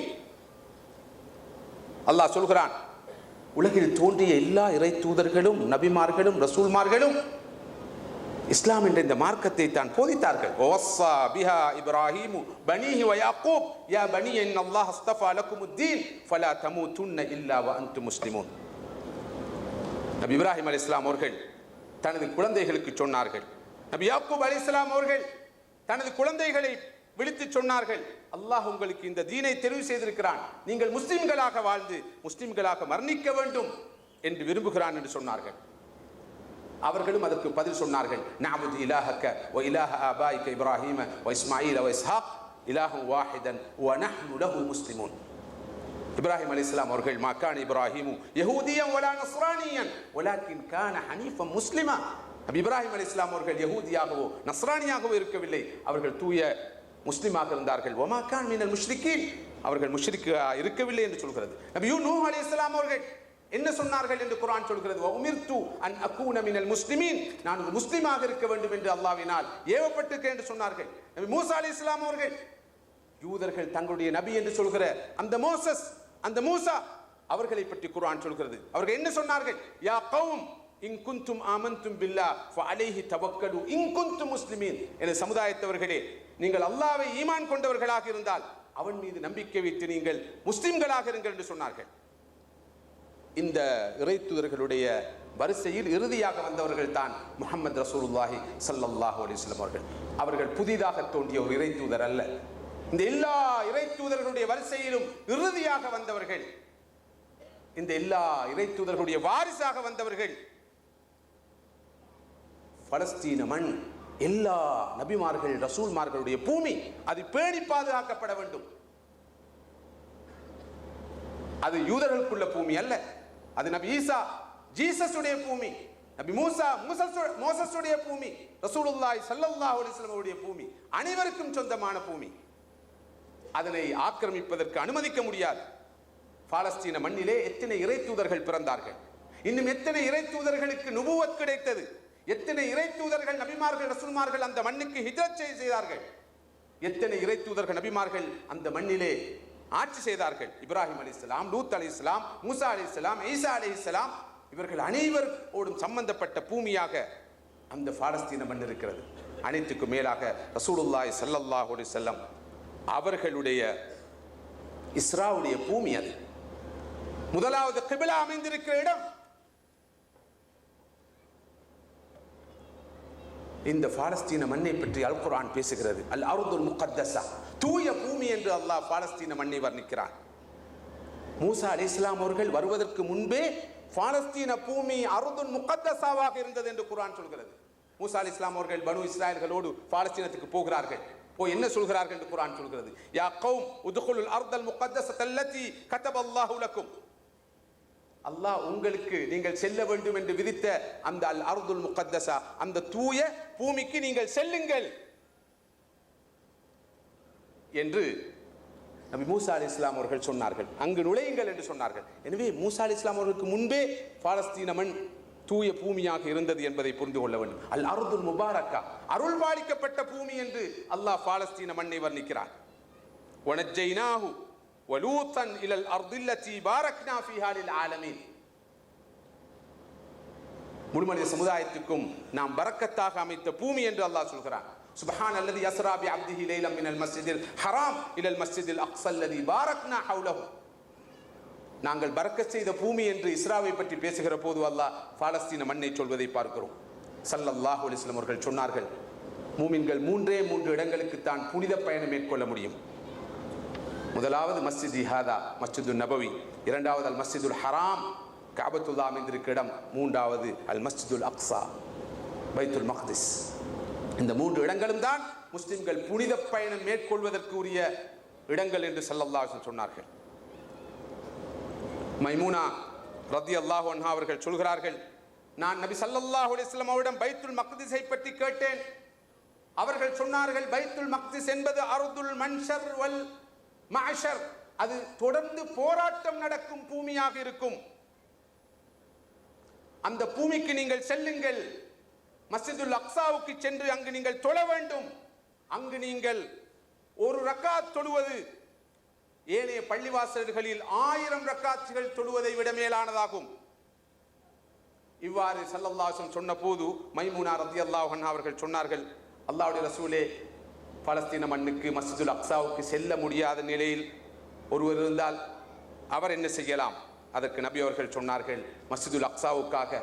அல்லாஹ் சொல்கிறான், உலகில் தோன்றிய எல்லா இறை தூதர்களும் நபிமார்களும் ரசூல்மார்களும் இஸ்லாம் என்ற இந்த மார்க்கத்தை தான் போதித்தார்கள். வஸா பிஹா இப்ராஹீமு பனீஹி வ யாக்கூப் யா பனி இன்னல்லாஹ் அஸ்தஃபா லகுமுத்தீன் ஃபலா தமூதுன்ன இல்லா வ அன்தும் முஸ்லிமூன். நபி இப்ராஹிம் அலைஹிஸ்ஸலாம் அவர்கள் தனது குழந்தைகளுக்கு சொன்னார்கள், நபி யாக்கூப் அலைஹிஸ்ஸலாம் அவர்கள் தனது குழந்தைகளை விழித்து சொன்னார்கள், அல்லாஹ் உங்களுக்கு இந்த தீனை தெரிவு செய்திருக்கிறான், நீங்கள் முஸ்லிம்களாக வாழ்ந்து முஸ்லிம்களாக மரணிக்க வேண்டும் என்று விரும்புகிறான் என்று சொன்னார்கள். அவர்களும் அதற்கு பதில் சொன்னார்கள், நஅபுது இலாஹக வ இலாஹ ஆபாயிக இப்ராஹீம வ இஸ்மாஈல வ இஸ்ஹாக் இலாஹன் வாஹிதன் வ நஹ்னு லஹு முஸ்லிமூன். இப்ராஹிம் அலைஹிஸ்ஸலாம் அவர்கள் மா கான இப்ராஹீமு யஹூதியன் வலா நஸ்ரானியன் வலாக்கின் கான ஹனீஃபன் முஸ்லிமா. நபி இப்ராஹிம் அலைஹிஸ்ஸலாம் அவர்கள் யஹூதியாகவோ நஸ்ரானியாகவோ இருக்கவில்லை, அவர்கள் தூய முஸ்லிமாக இருந்தார்கள். வமா கான் மினல் முஷ்ரிக்கீன், அவர்கள் முஷ்ரிக்கா இருக்கவில்லை என்று சொல்கிறது. நபி நூஹ் அலைஹிஸ்ஸலாம் அவர்கள் என்ன சொன்னார்கள் என்று குர்ஆன் சொல்கிறது, உமிர்து அன் அகூன மினல் முஸ்லிமீன், நான் ஒரு முஸ்லிமாக இருக்க வேண்டும் என்று அல்லாஹ்வினால் ஏவப்பட்டிருக்கிறேன் என்று சொன்னார்கள். நபி மூசா அலைஹிஸ்ஸலாம் அவர்கள், யூதர்கள் தங்களுடைய நபி என்று சொல்கிற அந்த மோசஸ், அந்த மூசா அவர்களை பற்றி குர்ஆன் சொல்கிறது. அவர்கள் என்ன சொன்னார்கள், யா கௌம் இன் குன்தும் ஆமன்தும் பில்லாஹ் ஃபஅலைஹி தவக்கலு இன் குன்தும் முஸ்லிமீன். என சமுதாயத்தவர்களே, நீங்கள் அல்லாஹ்வை ஈமான் கொண்டவர்களாக இருந்தால் அவன் மீது நம்பிக்கை வைத்து நீங்கள் முஸ்லிம்களாக இருங்கள் என்று சொன்னார்கள். இந்த இறைத்தூதர்களுடைய வரிசையில் இறுதியாக வந்தவர்கள் தான் முஹம்மது ரசூலுல்லாஹி ஸல்லல்லாஹு அலைஹி வஸல்லம் அவர்கள். அவர்கள் புதிதாக தோன்றிய ஒரு இறைத்தூதர் அல்ல. இந்த எல்லா இறைத்தூதர்களுடைய வரிசையிலும் இறுதியாக வந்தவர்கள், இந்த எல்லா இறைத்தூதர்களுடைய வாரிசாக வந்தவர்கள் பலஸ்தீன மண், எல்லா நபிமார்கள் ரசூல்மார்களுடைய பூமி. அது பேணி பாதுகாக்கப்பட வேண்டும். அது யூதர்களுக்குள்ள பூமி அல்ல, அது நபி ஈசா ஜீசஸுடைய பூமி, நபி மூசா மோசஸுடைய பூமி, ரசூலுல்லாஹி ஸல்லல்லாஹு அலைஹி வஸல்லம் அவருடைய பூமி, அனைவருக்கும் சொந்தமான பூமி. அதனை ஆக்கிரமிப்பதற்கு அனுமதிக்க முடியாது. பாலஸ்தீன மண்ணிலே எத்தனை இறை தூதர்கள் பிறந்தார்கள், இன்னும் எத்தனை இறை தூதர்களுக்கு நுபுவத் கிடைத்தது, எத்தனை இறை தூதர்கள் நபிமார்கள் ரசூல்மார்கள் அந்த மண்ணுக்கு ஹிஜ்ரத் செய்தார்கள், எத்தனை இறை தூதர்கள் நபிமார்கள் அந்த மண்ணிலே ஆட்சி செய்தார்கள். இப்ராஹிம் அலைஹிஸ்ஸலாம், லூத் அலைஹிஸ்ஸலாம், மூசா அலைஹிஸ்ஸலாம், ஈசா அலைஹிஸ்ஸலாம், இவர்கள் அனைவரோடும் சம்பந்தப்பட்ட பூமியாக அந்த பாலஸ்தீன மண் இருக்கிறது. அனைத்துக்கும் மேலாக ரசூலுல்லாஹி ஸல்லல்லாஹு அலைஹி வஸல்லம் அவர்களுடைய இஸ்ராவுடைய பூமி அது. முதலாவது கிபிலா அமைந்திருக்கிற இடம் இந்த பாலஸ்தீன மண்ணை பற்றி அல் குர்ஆன் பேசுகிறது. அல் அர்துல் முகத்தஸா, தூய பூமி என்று அல்லாஹ் பாலஸ்தீன மண்ணை வர்ணிக்கிறான். மூசா அலைஹிஸ்ஸலாம் அவர்கள் வருவதற்கு முன்பே பாலஸ்தீன பூமி அர்துல் முகத்தஸாவாக இருந்தது என்று குர்ஆன் சொல்கிறது. மூசா அலைஹிஸ்ஸலாம் அவர்கள் பனு இஸ்ராயல்களோடு பாலஸ்தீனத்துக்கு போகிறார்கள். போய் என்ன சொல்கிறார்கள் என்று குர்ஆன் சொல்கிறது, யா கௌம் உத்குலுல் அர்தல் முகத்தஸத அல்லதி கதபல்லாஹு லக்கும். அல்லாஹ் உங்களுக்கு நீங்கள் செல்ல வேண்டும் என்று விதித்த அந்த அல் அர்துல் முகத்தஸா, அந்த தூய பூமிக்கு நீங்கள் செல்லுங்கள் என்று நபி மூசா அலைஹிஸ்ஸலாம் அவர்கள் சொன்னார்கள். அங்கு நுழையுங்கள் என்று சொன்னார்கள். எனவே மூசா அலைஹிஸ்ஸலாம் அவர்களுக்கு முன்பே பாலஸ்தீன மண் தூய பூமியாக இருந்தது என்பதை புரிந்து கொள்ள வேண்டும். அல் அர்துல் முபாரக்கா, அருள் பாலிக்கப்பட்ட பூமி என்று அல்லாஹ் பாலஸ்தீன மண்ணை வர்ணிக்கிறார். வனஜ்ஜைனாஹு வலூத்தன் இலல் அர்தில்லதி பாரக்னா ஃபீஹா லில் ஆலமீன். முழுமனித சமுதாயத்துக்கும் நாம் பரக்கத்தாக அமைத்த பூமி என்று அல்லாஹ் சொல்கிறார். சுப்ஹான் அல்லதி யஸ்ரா பி அப்திஹி லைலம் மினல் மஸ்ஜிதில் ஹராம் இலல் மஸ்ஜிதில் அக்ஸா அல்லதி பாரக்னா ஹவ்லஹு. நாங்கள் பரக்கத் செய்த பூமி என்று இஸ்ராவை பற்றி பேசுகிற போது அல்லாஹ் பாலஸ்தீன மண்ணை சொல்வதை பார்க்கிறோம். ஸல்லல்லாஹு அலைஹி வஸல்லம் அவர்கள் சொன்னார்கள், மூமின்கள் மூன்றே இடங்களுக்கு தான் புனித பயணம் மேற்கொள்ள முடியும். முதலாவது மஸ்ஜித் ஹாதா, மஸ்ஜிது நபவி. இரண்டாவது அல் மஸ்ஜிதுல் ஹராம், கஅபத்துல்லாஹ் அமைந்திருக்கிற இடம். மூன்றாவது அல் மஸ்ஜிதுல் அக்ஸா, பைத்துல் மக்திஸ். இந்த 3 இடங்களும் தான் முஸ்லிம்கள் புனித பயணம் மேற்கொள்வதற்கு உரிய இடங்கள் என்று ஸல்லல்லாஹு அலைஹி வஸல்லம் சொன்னார்கள். மைமூனா ரலியல்லாஹு அன்ஹா அவர்கள் சொல்கிறார்கள், நான் நபி ஸல்லல்லாஹு அலைஹி வஸல்லம் அவரிடம் பைத்துல் மக்திஸை பற்றி கேட்டேன். அவர்கள் சொன்னார்கள், பைத்துல் மக்திஸ் என்பது அர்துல் மன்ஷர் வல் மஅஷர், அது தொடர்ந்து போராட்டம் நடக்கும் பூமியாக இருக்கும். அந்த பூமிக்கு நீங்கள் செல்லுங்கள், மஸ்ஜிதுல் அக்ஸாவுக்கு சென்று அங்கு நீங்கள் தொழ வேண்டும், அங்கு நீங்கள் ஒரு ரக்காத் தொழுவது ஏனைய பள்ளிவாசல்களில் 1000 ரக்காத்துகள் தொழுவதை விட மேலானதாகும். இவ்வாறு ஸல்லல்லாஹு அலைஹி வஸல்லம் சொன்ன போது மைமூனா ரலியல்லாஹு அன்ஹா அவர்கள் சொன்னார்கள், அல்லாஹ்வுடைய ரசூலே, பலஸ்தீன மண்ணுக்கு மஸ்ஜிதுல் அக்ஸாவுக்கு செல்ல முடியாத நிலையில் ஒருவர் இருந்தால் அவர் என்ன செய்யலாம்? அதற்கு நபி அவர்கள் சொன்னார்கள், மஸ்ஜிதுல் அக்ஸாவுக்காக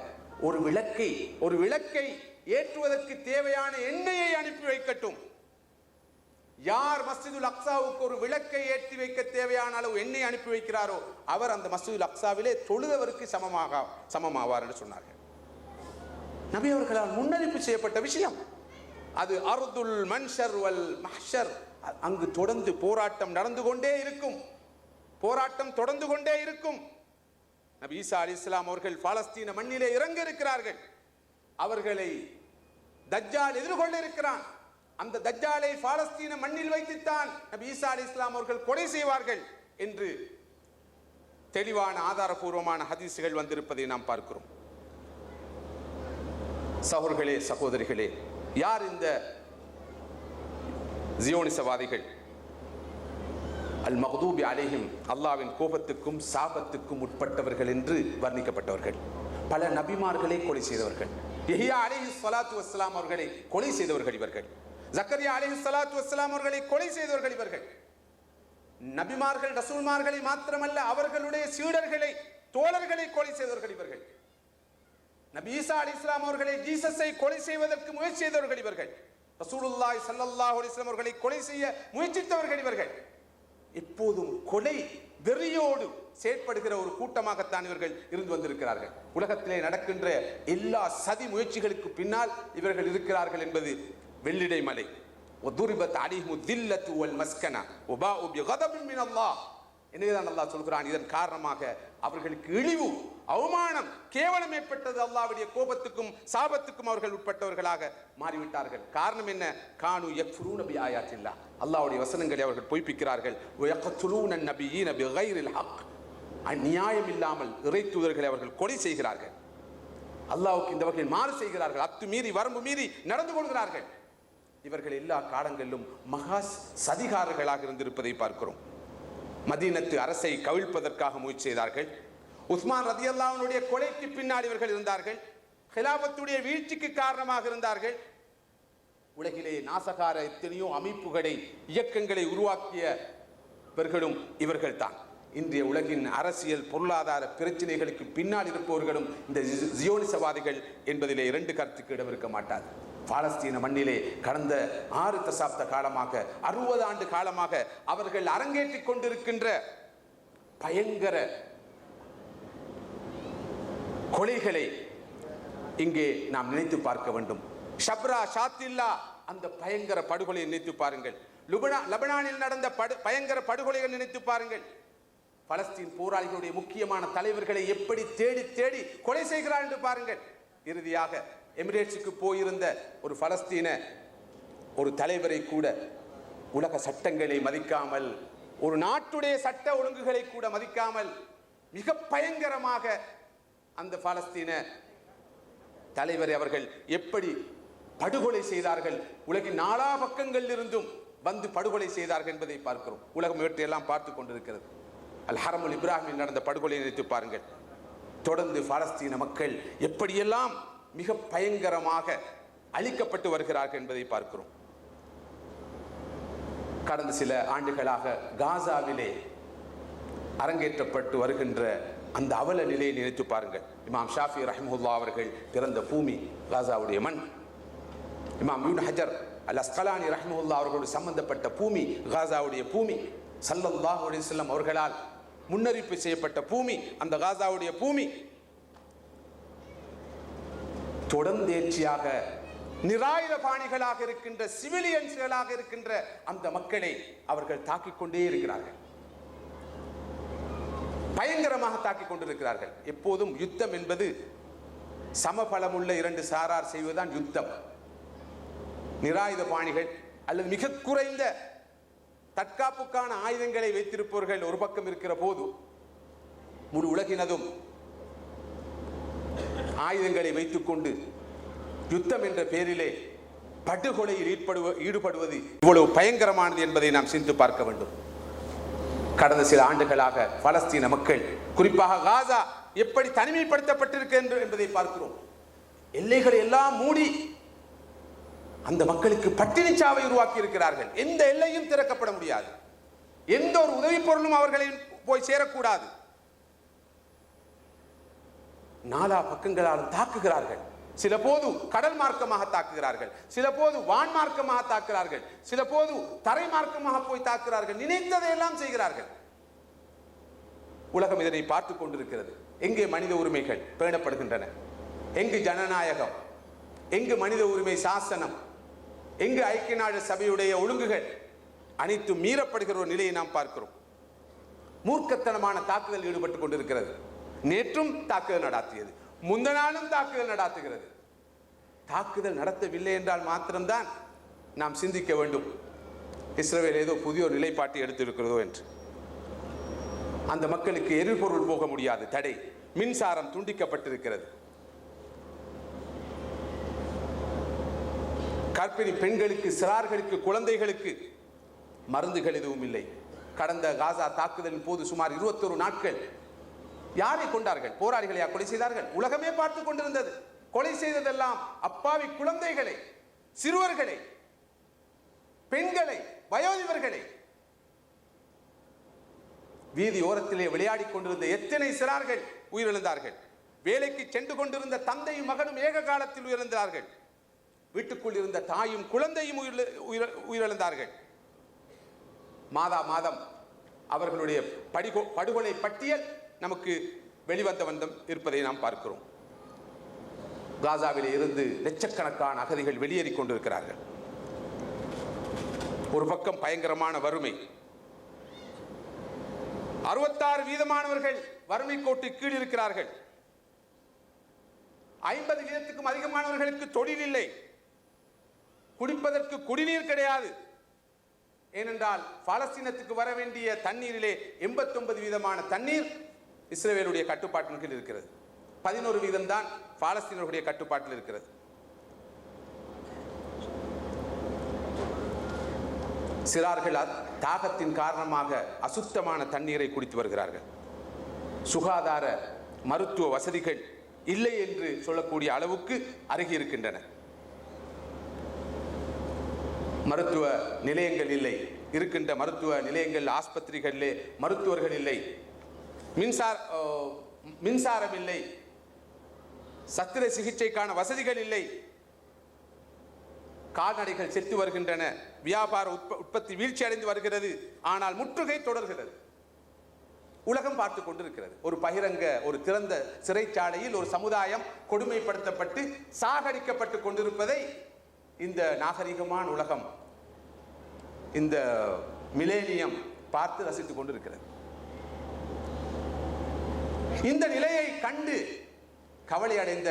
ஒரு விளக்கை ஏற்றுவதற்கு தேவையான எண்ணெயை அனுப்பி வைக்கட்டும். யார் மஸ்ஜிதுல் அக்ஸாவுக்கு ஒரு விளக்கை ஏற்றி வைக்க தேவையான அளவு எண்ணெய் அனுப்பி வைக்கிறாரோ அவர் அந்த மஸ்ஜிதுல் அக்ஸாவிலே தொழுதவருக்கு சமமாவார் என்று சொன்னார்கள். நபி அவர்களால் முன்னறிப்பு செய்யப்பட்ட விஷயம் அது. அர்துல் மன்ஷர் வல் மஹ்ஷர். அங்கு தொடர்ந்து போராட்டம் நடந்து கொண்டே இருக்கும். நபி ஈசா அலைஹிஸ்ஸலாம் அவர்கள் பாலஸ்தீன மண்ணிலே இறங்க இருக்கிறார்கள். அவர்களை தஜ்ஜால் எதிர்கொள்ள இருக்கிறான். அந்த தஜ்ஜாலை பாலஸ்தீன மண்ணில் வைத்துத்தான் நபி ஈசா அலைஹிஸ்ஸலாம் அவர்கள் கொலை செய்வார்கள் என்று தெளிவான ஆதாரபூர்வமான ஹதீசுகள் வந்திருப்பதை நாம் பார்க்கிறோம். சகோதரர்களே, சகோதரிகளே, யார் இந்த ஜியோனிசவாதிகள்? அல் மக்தூபி அலைஹிம், அல்லாஹ்வின் கோபத்துக்கும் சாபத்துக்கும் உட்பட்டவர்கள் என்று வர்ணிக்கப்பட்டவர்கள். பல நபிமார்களை கொலை செய்தவர்கள். யஹ்யா அலைஹிஸ்ஸலாத்து வஸ்ஸலாம் அவர்களை கொலை செய்தவர்கள் இவர்கள். ஜக்கரியா அலைஹிஸ்ஸலாத்து வஸ்ஸலாம் அவர்களை கொலை செய்தவர்கள் இவர்கள். நபிமார்கள் ரசூல்மார்களை மாத்திரமல்ல, அவர்களுடைய சீடர்களை, தோழர்களை கொலை செய்தவர்கள் இவர்கள். நபி ஈசா அலைஹிஸ்ஸலாம் அவர்களை, ஜீசஸை கொலை செய்வதற்கு முயற்சி செய்தவர்கள் இவர்கள். ரசூலுல்லாஹி ஸல்லல்லாஹு அலைஹி வஸல்லம் அவர்களை கொலை செய்ய முயற்சித்தவர்கள் இவர்கள். எப்போதும் கொலை வெறியோடு செயற்படுகிற ஒரு கூட்டமாகத்தான் இவர்கள் இருந்து வந்திருக்கிறார்கள். உலகத்திலே நடக்கின்ற எல்லா சதி முயற்சிகளுக்கு பின்னால் இவர்கள் இருக்கிறார்கள் என்பது வெள்ளிடை மலை. وَضُرِبَتْ عَلَيْهِمُ الذِّلَّةُ وَالْمَسْكَنَةُ وَبَاءُوا بِغَضَبٍ مِّنَ اللَّهِ. எனவேதான் அல்லாஹ் சொல்கிறான், இதன் காரணமாக அவர்களுக்கு இழிவு, அவமானம், கேவலம் ஏற்பட்டது. அல்லாஹ்வுடைய கோபத்துக்கும் சாபத்துக்கும் அவர்கள் உட்பட்டவர்களாக மாறிவிட்டார்கள். காரணம் என்ன? கானு யக்ஃபுரூன பிஆயாத்தில்லாஹ், அல்லாஹ்வுடைய வசனங்களை அவர்கள் பொய்ப்பிக்கிறார்கள். வயக்துலூன நபியீன பிகைரில் ஹக், அநியாயம் இல்லாமல் இறை தூதர்களை அவர்கள் கொலை செய்கிறார்கள். அல்லாஹ்வுக்கு இந்த வகையில் மாறு செய்கிறார்கள். அத்துமீறி வரம்பு மீறி நடந்து கொள்கிறார்கள். இவர்கள் எல்லா காலங்களிலும் மகா சதிகாரர்களாக இருந்திருப்பதை பார்க்கிறோம். மதீனத்து அரசை கவிழ்ப்பதற்காக முயற்சி செய்தார்கள். உஸ்மான் ரலியல்லாஹு அன்ஹுடைய கொலைக்கு பின்னால் இவர்கள் இருந்தார்கள். ஹிலாபத்துடைய வீழ்ச்சிக்கு காரணமாக இருந்தார்கள். உலகிலே நாசகார எத்தனையோ அமைப்புகளை, இயக்கங்களை உருவாக்கியவர்களும் இவர்கள் தான். இன்றைய உலகின் அரசியல் பொருளாதார பிரச்சனைகளுக்கு பின்னால் இருப்பவர்களும் இந்த ஜியோனிசவாதிகள் என்பதிலே 2 கருத்துக்கு இடம் இருக்க மாட்டாது. பாலஸ்தீன மண்ணிலே கடந்த 6 தசாப்த காலமாக, 60 ஆண்டு காலமாக அவர்கள் அரங்கேற்றிக் கொண்டிருக்கின்ற பயங்கர கொலைகளை இங்கே நாம் நினைத்து பார்க்க வேண்டும். ஷப்ரா, ஷாத்தில்லா, அந்த பயங்கர படுகொலையை நினைத்து பாருங்கள். லெபனானில் நடந்த பயங்கர படுகொலைகள் நினைத்து பாருங்கள். பலஸ்தீன் போராளிகளுடைய முக்கியமான தலைவர்களை எப்படி தேடி தேடி கொலை செய்கிறார் என்று பாருங்கள். இறுதியாக எமிரேட்ஸுக்கு போயிருந்த ஒரு பலஸ்தீன ஒரு தலைவரை கூட உலக சட்டங்களை மதிக்காமல், ஒரு நாட்டுடைய சட்ட ஒழுங்குகளை கூட மதிக்காமல் மிக பயங்கரமாக அந்த பலஸ்தீன தலைவரை அவர்கள் எப்படி படுகொலை செய்தார்கள், உலகின் நாலா பக்கங்களில் இருந்தும் வந்து படுகொலை செய்தார்கள் என்பதை பார்க்கிறோம். உலகம் இவற்றையெல்லாம் பார்த்து கொண்டிருக்கிறது. அல் ஹரமுல் இப்ராஹிமில் நடந்த படுகொலையை நினைத்து பாருங்கள். தொடர்ந்து பாலஸ்தீன மக்கள் எப்படியெல்லாம் மிக பயங்கரமாக அழிக்கப்பட்டு வருகிறார்கள் என்பதை பார்க்கிறோம். கடந்த சில ஆண்டுகளாக காசாவிலே அரங்கேற்றப்பட்டு வருகின்ற அந்த அவல நிலையை நினைத்து பாருங்கள். இமாம் ஷாஃபி ரஹ்மத்துல்லாஹி அவர்கள் பிறந்த பூமி காசாவுடைய மண். இமாம் இப்னு ஹஜர் அல் அஸ்கலானி ரஹ்மத்துல்லாஹி அவர்களோடு சம்பந்தப்பட்ட பூமி காசாவுடைய பூமி. ஸல்லல்லாஹு அலைஹி வஸல்லம் அவர்களால் முன்னறிப்பு செய்யப்பட்ட பூமி அந்த காசாவுடைய பூமி. தொடர்ந்தேர்ச்சியாக நிராயுத பாணிகளாக இருக்கின்ற, சிவிலியன்ஸ்களாக இருக்கின்ற அந்த மக்களை அவர்கள் தாக்கிக் கொண்டே இருக்கிறார்கள். பயங்கரமாக தாக்கிக் கொண்டிருக்கிறார்கள். எப்போதும் யுத்தம் என்பது சமபலமுள்ள 2 சாரார் செய்வதுதான் யுத்தம். நிராயுத பாணிகள் அல்லது மிக குறைந்த தற்காப்புக்கான ஆயுதங்களை வைத்திருப்பவர்கள் ஒரு பக்கம் இருக்கிற போது, முழு உலகினதும் ஆயுதங்களை வைத்துக் கொண்டு யுத்தம் என்ற பெயரிலே படுகொலையில் ஈடுபடுவது இவ்வளவு பயங்கரமானது என்பதை நாம் சிந்தித்து பார்க்க வேண்டும். கடந்த சில ஆண்டுகளாக பலஸ்தீன மக்கள், குறிப்பாக காசா எப்படி தனிமைப்படுத்தப்பட்டிருக்கின்ற என்பதை பார்க்கிறோம். எல்லைகளை எல்லாம் மூடி அந்த மக்களுக்கு பட்டினி சாவை உருவாக்கி இருக்கிறார்கள். எந்த எல்லையும் திறக்கப்பட முடியாது. எந்த ஒரு உதவி பொருளும் அவர்களின் போய் சேரக்கூடாது. நாலா பக்கங்களாலும் தாக்குகிறார்கள். சில போது கடல் மார்க்கமாக தாக்குகிறார்கள், சில போது வான் மார்க்கமாக தாக்குகிறார்கள், சில போது தரை மார்க்கமாக போய் தாக்குகிறார்கள். நினைத்ததை எல்லாம் செய்கிறார்கள். உலகம் இதனை பார்த்துக் கொண்டிருக்கிறது. எங்கே மனித உரிமைகள் பேணப்படுகின்றன? எங்கு ஜனநாயகம்? எங்கு மனித உரிமை சாசனம்? எங்கு ஐக்கிய நாடு சபையுடைய ஒழுங்குகள்? அனைத்து மீறப்படுகிற ஒரு நிலையை நாம் பார்க்கிறோம். மூர்க்கத்தனமான தாக்குதல் ஈடுபட்டுக் கொண்டிருக்கிறது. நேற்றும் தாக்குதல் நடாத்தியது, முந்த நாளும் தாக்குதல் நடாத்துகிறது. தாக்குதல் நடத்தவில்லை என்றால் மாத்திரம்தான் நாம் சிந்திக்க வேண்டும், இஸ்ரேல் ஏதோ புதிய ஒரு நிலைப்பாட்டை எடுத்திருக்கிறதோ என்று. அந்த மக்களுக்கு எரிபொருள் போக முடியாது, தடை. மின்சாரம் துண்டிக்கப்பட்டிருக்கிறது. கர்ப்பிணி பெண்களுக்கு, சிறார்களுக்கு, குழந்தைகளுக்கு மருந்துகள் எதுவும் இல்லை. கடந்த காசா தாக்குதலின் போது சுமார் 21 நாட்கள் யாரை கொண்டார்கள்? போராளிகளையா கொலை செய்தார்கள்? உலகமே பார்த்துக் கொண்டிருந்தது. கொலை செய்ததெல்லாம் அப்பாவி குழந்தைகளை, சிறுவர்களை, பெண்களை, வயோதிபர்களை. வீதி ஓரத்திலே விளையாடி கொண்டிருந்த எத்தனை சிறார்கள் உயிரிழந்தார்கள். வேலைக்கு சென்று கொண்டிருந்த தந்தையும் மகனும் ஏக காலத்தில் உயிரிழந்தார்கள். வீட்டுக்குள் இருந்த தாயும் குழந்தையும் உயிரிழந்தார்கள். மாதா மாதம் அவர்களுடைய படுகொலை பட்டியல் நமக்கு வெளிவந்த வந்தம் இருப்பதை நாம் பார்க்கிறோம். காசாவிலே இருந்து லட்சக்கணக்கான அகதிகள் வெளியேறிக் கொண்டிருக்கிறார்கள். ஒரு பக்கம் பயங்கரமான வறுமை. 66% வறுமை கோட்டு கீழ் இருக்கிறார்கள். 50% அதிகமானவர்களுக்கு தொழில் இல்லை. குடிப்பதற்கு குடிநீர் கிடையாது. ஏனென்றால் பாலஸ்தீனத்துக்கு வர வேண்டிய தண்ணீரிலே 89% தண்ணீர் இஸ்ரேலுடைய கட்டுப்பாட்டின் கீழ் இருக்கிறது. 11% தான் பாலஸ்தீனருடைய கட்டுப்பாட்டில் இருக்கிறது. சிறார்கள் தாகத்தின் காரணமாக அசுத்தமான தண்ணீரை குடித்து வருகிறார்கள். சுகாதார மருத்துவ வசதிகள் இல்லை என்று சொல்லக்கூடிய அளவுக்கு அருகி இருக்கின்றன. மருத்துவ நிலையங்கள் இல்லை. இருக்கின்ற மருத்துவ நிலையங்கள், ஆஸ்பத்திரிகளிலே மருத்துவர்கள் இல்லை. மின்சாரம் இல்லை. சத்திர சிகிச்சைக்கான வசதிகள் இல்லை. கால்நடைகள் செத்து வருகின்றன. வியாபார உற்பத்தி வீழ்ச்சி அடைந்து வருகிறது. ஆனால் முற்றுகை தொடர்கிறது. உலகம் பார்த்து கொண்டிருக்கிறது. ஒரு பகிரங்க, ஒரு திறந்த சிறைச்சாலையில் ஒரு சமுதாயம் கொடுமைப்படுத்தப்பட்டு சாகடிக்கப்பட்டு கொண்டிருப்பதை இந்த நாகரிகமான உலகம், இந்த மிலேனியம் பார்த்து ரசித்துக் கொண்டிருக்கிறது. இந்த நிலையை கண்டு கவலை அடைந்த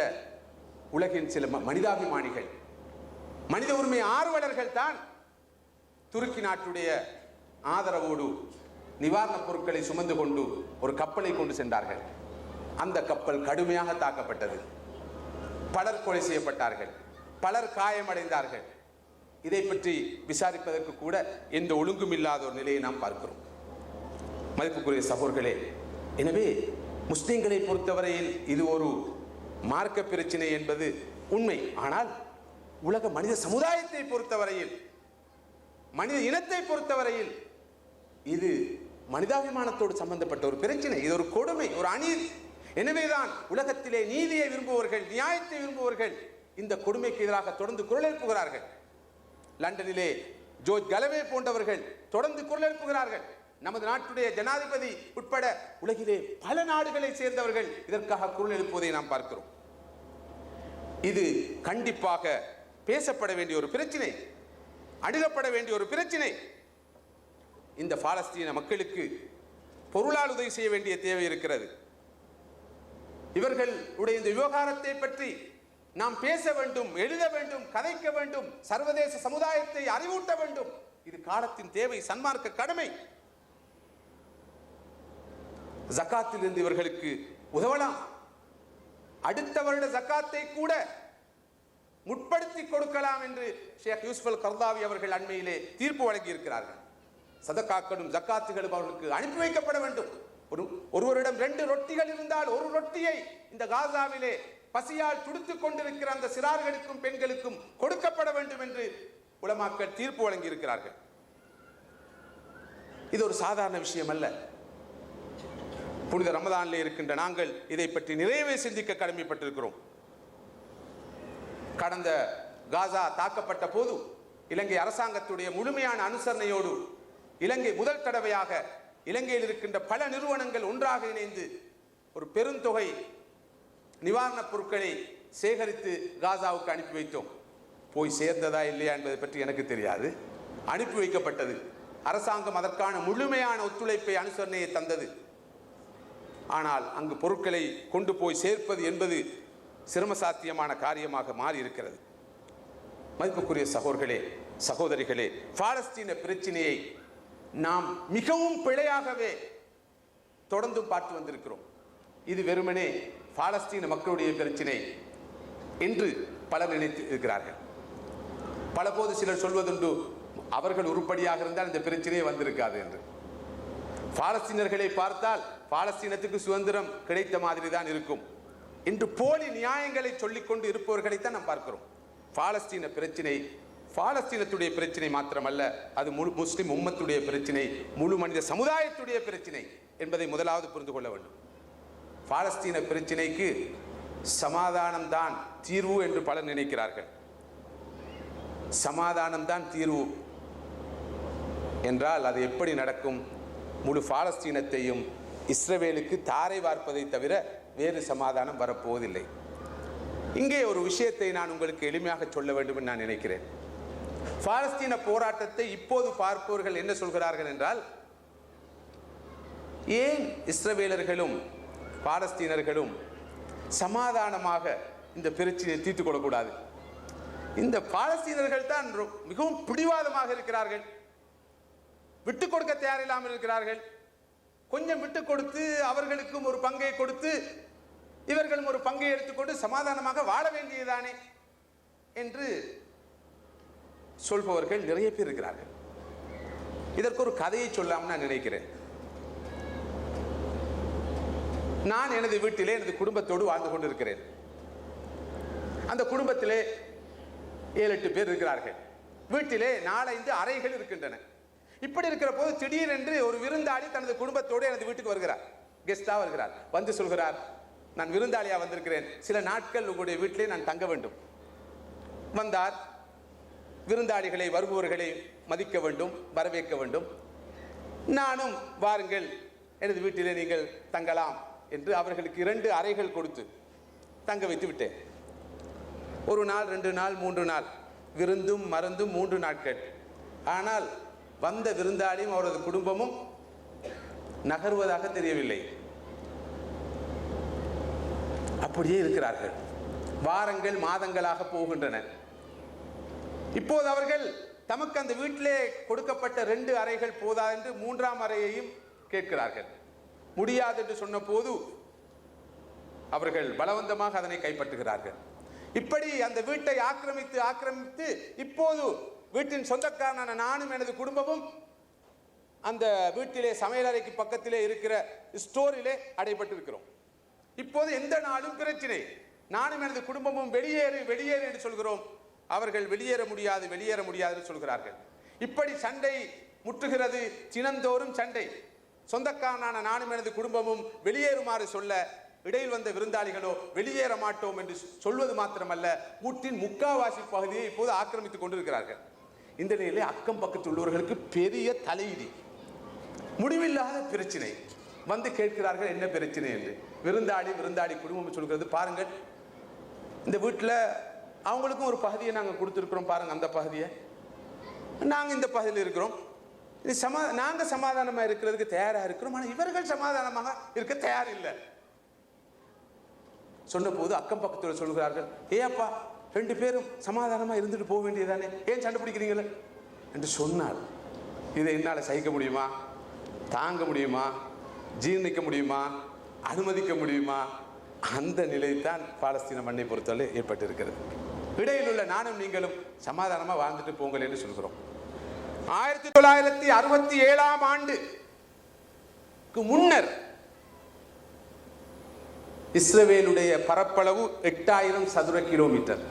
உலகின் சில மனிதாபிமானிகள், மனித உரிமை ஆர்வலர்கள் தான் துருக்கி நாட்டுடைய ஆதரவோடு நிவாரணப் பொருட்களை சுமந்து கொண்டு ஒரு கப்பலை கொண்டு சென்றார்கள். அந்த கப்பல் கடுமையாக தாக்கப்பட்டது. பலர் கொலை செய்யப்பட்டார்கள், பலர் காயமடைந்தார்கள். இதை பற்றி விசாரிப்பதற்கு கூட எந்த ஒழுங்கும் இல்லாத ஒரு நிலையை நாம் பார்க்கிறோம். மதிப்புக்குரிய சகோதரர்களே, எனவே முஸ்லிம்களை பொறுத்தவரையில் இது ஒரு மார்க்க பிரச்சனை என்பது உண்மை. ஆனால் உலக மனித சமுதாயத்தை பொறுத்தவரையில், மனித இனத்தை பொறுத்தவரையில் இது மனிதாபிமானத்தோடு சம்பந்தப்பட்ட ஒரு பிரச்சனை. இது ஒரு கொடுமை, ஒரு அநீதி. எனவேதான் உலகத்திலே நீதியை விரும்புவர்கள், நியாயத்தை விரும்புவர்கள் இந்த கொடுமைக்கு எதிராக தொடர்ந்து குரல் எழுப்புகிறார்கள். லண்டனிலே ஜோர்ஜ் கலவே போன்றவர்கள் தொடர்ந்து குரல் எழுப்புகிறார்கள். நமது நாட்டுடைய ஜனாதிபதி உட்பட உலகிலே பல நாடுகளை சேர்ந்தவர்கள் இதற்காக குரல் எழுப்புவதை நாம் பார்க்கிறோம். இது கண்டிப்பாக பேசப்பட வேண்டிய ஒரு பிரச்சனை, அணுகப்பட வேண்டிய ஒரு பிரச்சனை. இந்த பாலஸ்தீன மக்களுக்கு பொருளால் உதவி செய்ய வேண்டிய தேவை இருக்கிறது. இவர்களுடைய இந்த விவகாரத்தை பற்றி நாம் பேச வேண்டும், எழுத வேண்டும், கதைக்க வேண்டும், சர்வதேச சமுதாயத்தை அறிவூட்ட வேண்டும். இது காலத்தின் தேவை, சன்மார்க்க கடமை. ஜகாத்தில் இருந்து இவர்களுக்கு உதவலாம். அடுத்த வருட ஜகாத்தை கூட முற்படுத்தி கொடுக்கலாம் என்று ஷேக் யூசுப் அல் கர்தாவி அவர்கள் அண்மையிலே தீர்ப்பு வழங்கி இருக்கிறார்கள். சதகாக்களும் ஜக்காத்துகளும் அவர்களுக்கு அனுப்பி வைக்கப்பட வேண்டும். ஒருவரிடம் 2 ரொட்டிகள் இருந்தால் ஒரு ரொட்டியை இந்த காசாவிலே பசியால் துடித்துக் கொண்டிருக்கிற அந்த சிறார்களுக்கும் பெண்களுக்கும் கொடுக்கப்பட வேண்டும் என்று உலமாக்கள் தீர்ப்பு வழங்கி இருக்கிறார்கள். இது ஒரு சாதாரண விஷயம் அல்ல. புனித ரமதானில் இருக்கின்ற நாங்கள் இதை பற்றி நிறையவே சிந்திக்க கடமைப்பட்டிருக்கிறோம். கடந்த காசா தாக்கப்பட்ட போது இலங்கை அரசாங்கத்துடைய முழுமையான அனுசரணையோடு இலங்கை முதல் தடவையாக இலங்கையில் இருக்கின்ற பல நிறுவனங்கள் ஒன்றாக இணைந்து ஒரு பெருந்தொகை நிவாரணப் பொருட்களை சேகரித்து காசாவுக்கு அனுப்பி வைத்தோம். போய் சேர்ந்ததா இல்லையா என்பதை பற்றி எனக்கு தெரியாது. அனுப்பி வைக்கப்பட்டது. அரசாங்கம் அதற்கான முழுமையான ஒத்துழைப்பை அனுசரணையை தந்தது. ஆனால் அங்கு பொருட்களை கொண்டு போய் சேர்ப்பது என்பது சிரமசாத்தியமான காரியமாக மாறி இருக்கிறது. மதிப்புக்குரிய சகோதரர்களே, சகோதரிகளே, பாலஸ்தீன பிரச்சனையை நாம் மிகவும் பிழையாகவே தொடர்ந்து பார்த்து வந்திருக்கிறோம். இது வெறுமனே பாலஸ்தீன மக்களுடைய பிரச்சனை என்று பலர் நினைத்து இருக்கிறார்கள். பலபோது சிலர் சொல்வதுண்டு, அவர்கள் உருப்படியாக இருந்தால் இந்த பிரச்சனையே வந்திருக்காது என்று. பாலஸ்தீனர்களை பார்த்தால் பாலஸ்தீனத்துக்கு சுதந்திரம் கிடைத்த மாதிரி தான் இருக்கும் என்று போலி நியாயங்களை சொல்லிக்கொண்டு இருப்பவர்களைத்தான் நாம் பார்க்கிறோம். பாலஸ்தீன பிரச்சனை பாலஸ்தீனத்துடைய பிரச்சனை மாத்திரமல்ல, அது முழு முஸ்லிம் உம்மத்துடைய பிரச்சனை, முழு மனித சமுதாயத்துடைய பிரச்சனை என்பதை முதலாவது புரிந்து கொள்ள வேண்டும். பாலஸ்தீன பிரச்சனைக்கு சமாதானம் தான் தீர்வு என்று பலர் நினைக்கிறார்கள். சமாதானம் தான் தீர்வு என்றால் அது எப்படி நடக்கும்? முழு பாலஸ்தீனத்தையும் இஸ்ரவேலுக்கு தாரை வார்ப்பதை தவிர வேறு சமாதானம் வரப்போவதில்லை. இங்கே ஒரு விஷயத்தை நான் உங்களுக்கு எளிமையாக சொல்ல வேண்டும் என்று நான் நினைக்கிறேன். பாலஸ்தீன போராட்டத்தை இப்போது பார்ப்பவர்கள் என்ன சொல்கிறார்கள் என்றால், ஏன் இஸ்ரவேலர்களும் பாலஸ்தீனர்களும் சமாதானமாக இந்த பிரச்சனையை தீர்த்துக் கொள்ளக்கூடாது? இந்த பாலஸ்தீனர்கள் தான் மிகவும் பிடிவாதமாக இருக்கிறார்கள், விட்டுக் கொடுக்க தயாரில்லாமல் இருக்கிறார்கள். கொஞ்சம் விட்டு கொடுத்து அவர்களுக்கும் ஒரு பங்கை கொடுத்து இவர்களும் ஒரு பங்கை எடுத்துக்கொண்டு சமாதானமாக வாழ வேண்டியதானே என்று சொல்பவர்கள் நிறைய பேர் இருக்கிறார்கள். இதற்கு ஒரு கதையை சொல்லாமல் நான் நினைக்கிறேன். நான் எனது வீட்டிலே எனது குடும்பத்தோடு வாழ்ந்து கொண்டிருக்கிறேன். அந்த குடும்பத்திலே 7-8 பேர் இருக்கிறார்கள். வீட்டிலே 4-5 அறைகள் இருக்கின்றன. இப்படி இருக்கிற போது திடீரென்று ஒரு விருந்தாளி தனது குடும்பத்தோடு எனது வீட்டுக்கு வருகிறார். கெஸ்டா வருகிறார். வந்து சொல்கிறார், நான் விருந்தாளியா வந்திருக்கிறேன், சில நாட்கள் உங்களுடைய வீட்டிலே நான் தங்க வேண்டும். வந்தார். விருந்தாளிகளை வருபவர்களை மதிக்க வேண்டும், வரவேற்க வேண்டும். நானும் வாருங்கள் எனது வீட்டிலே நீங்கள் தங்கலாம் என்று அவர்களுக்கு 2 அறைகள் கொடுத்து தங்க வைத்து விட்டேன். 1 நாள், 2 நாள், 3 நாள், விருந்தும் மருந்தும் 3 நாட்கள். ஆனால் வந்த விருந்தாளியும் அவரது குடும்பமும் நகர்வதாக தெரியவில்லை. அப்படியே இருக்கிறார்கள். வாரங்கள் மாதங்களாக போகின்றன. இப்போது அவர்கள் தமக்கு அந்த வீட்டிலே கொடுக்கப்பட்ட 2 அறைகள் போதா என்று 3ஆம் அறையையும் கேட்கிறார்கள். முடியாது என்று சொன்ன போது அவர்கள் பலவந்தமாக அதனை கைப்பற்றுகிறார்கள். இப்படி அந்த வீட்டை ஆக்கிரமித்து இப்போது வீட்டின் சொந்தக்காரனான நானும் எனது குடும்பமும் அந்த வீட்டிலே சமையலறைக்கு பக்கத்திலே இருக்கிற ஸ்டோரிலே அடைபட்டிருக்கிறோம். இப்போது எந்த நாளும் பிரச்சனை. நானும் எனது குடும்பமும் வெளியேறு என்று சொல்கிறோம். அவர்கள் வெளியேற முடியாது என்று சொல்கிறார்கள். இப்படி சண்டை முற்றுகிறது. தினந்தோறும் சண்டை. சொந்தக்காரனான நானும் எனது குடும்பமும் வெளியேறுமாறு சொல்ல, இடையில் வந்த விருந்தாளிகளோ வெளியேற மாட்டோம் என்று சொல்வது மாத்திரமல்ல, வீட்டின் முக்காவாசி பகுதியை இப்போது ஆக்கிரமித்துக் கொண்டிருக்கிறார்கள். இந்த நிலையிலே அக்கம் பக்கத்தில் உள்ளவர்களுக்கு பெரிய தலையிடி, முடிவில்லாத பிரச்சனை. வந்து கேட்கிறார்கள் என்ன பிரச்சனை என்று. விருந்தாளி குடும்பம் சொல்கிறது, பாருங்கள் இந்த வீட்டில் அவங்களுக்கும் ஒரு பகுதியை நாங்கள் கொடுத்துருக்கிறோம், பாருங்க அந்த பகுதியை, நாங்கள் இந்த பகுதியில் இருக்கிறோம், நாங்கள் சமாதானமாக இருக்கிறதுக்கு தயாராக இருக்கிறோம், ஆனால் இவர்கள் சமாதானமாக இருக்க தயார் இல்லை. சொன்ன போது அக்கம் பக்கத்தில் சொல்கிறார்கள், ஏப்பா 2 பேரும் சமாதானமாக இருந்துட்டு போக வேண்டியதானே, ஏன் சண்டை பிடிக்கிறீங்களே என்று சொன்னால், இதை என்னால் சகிக்க முடியுமா, தாங்க முடியுமா, ஜீர்ணிக்க முடியுமா, அனுமதிக்க முடியுமா? அந்த நிலைத்தான் பாலஸ்தீன மண்ணை பொறுத்தவரை ஏற்பட்டிருக்கிறது. இடையில் உள்ள நானும் நீங்களும் சமாதானமா வாழ்ந்துட்டு போங்கள் என்று சொல்கிறோம். 1967 ஆண்டுக்கு முன்னர் இஸ்ரவேலுடைய பரப்பளவு 8000 சதுர கிலோமீட்டர்.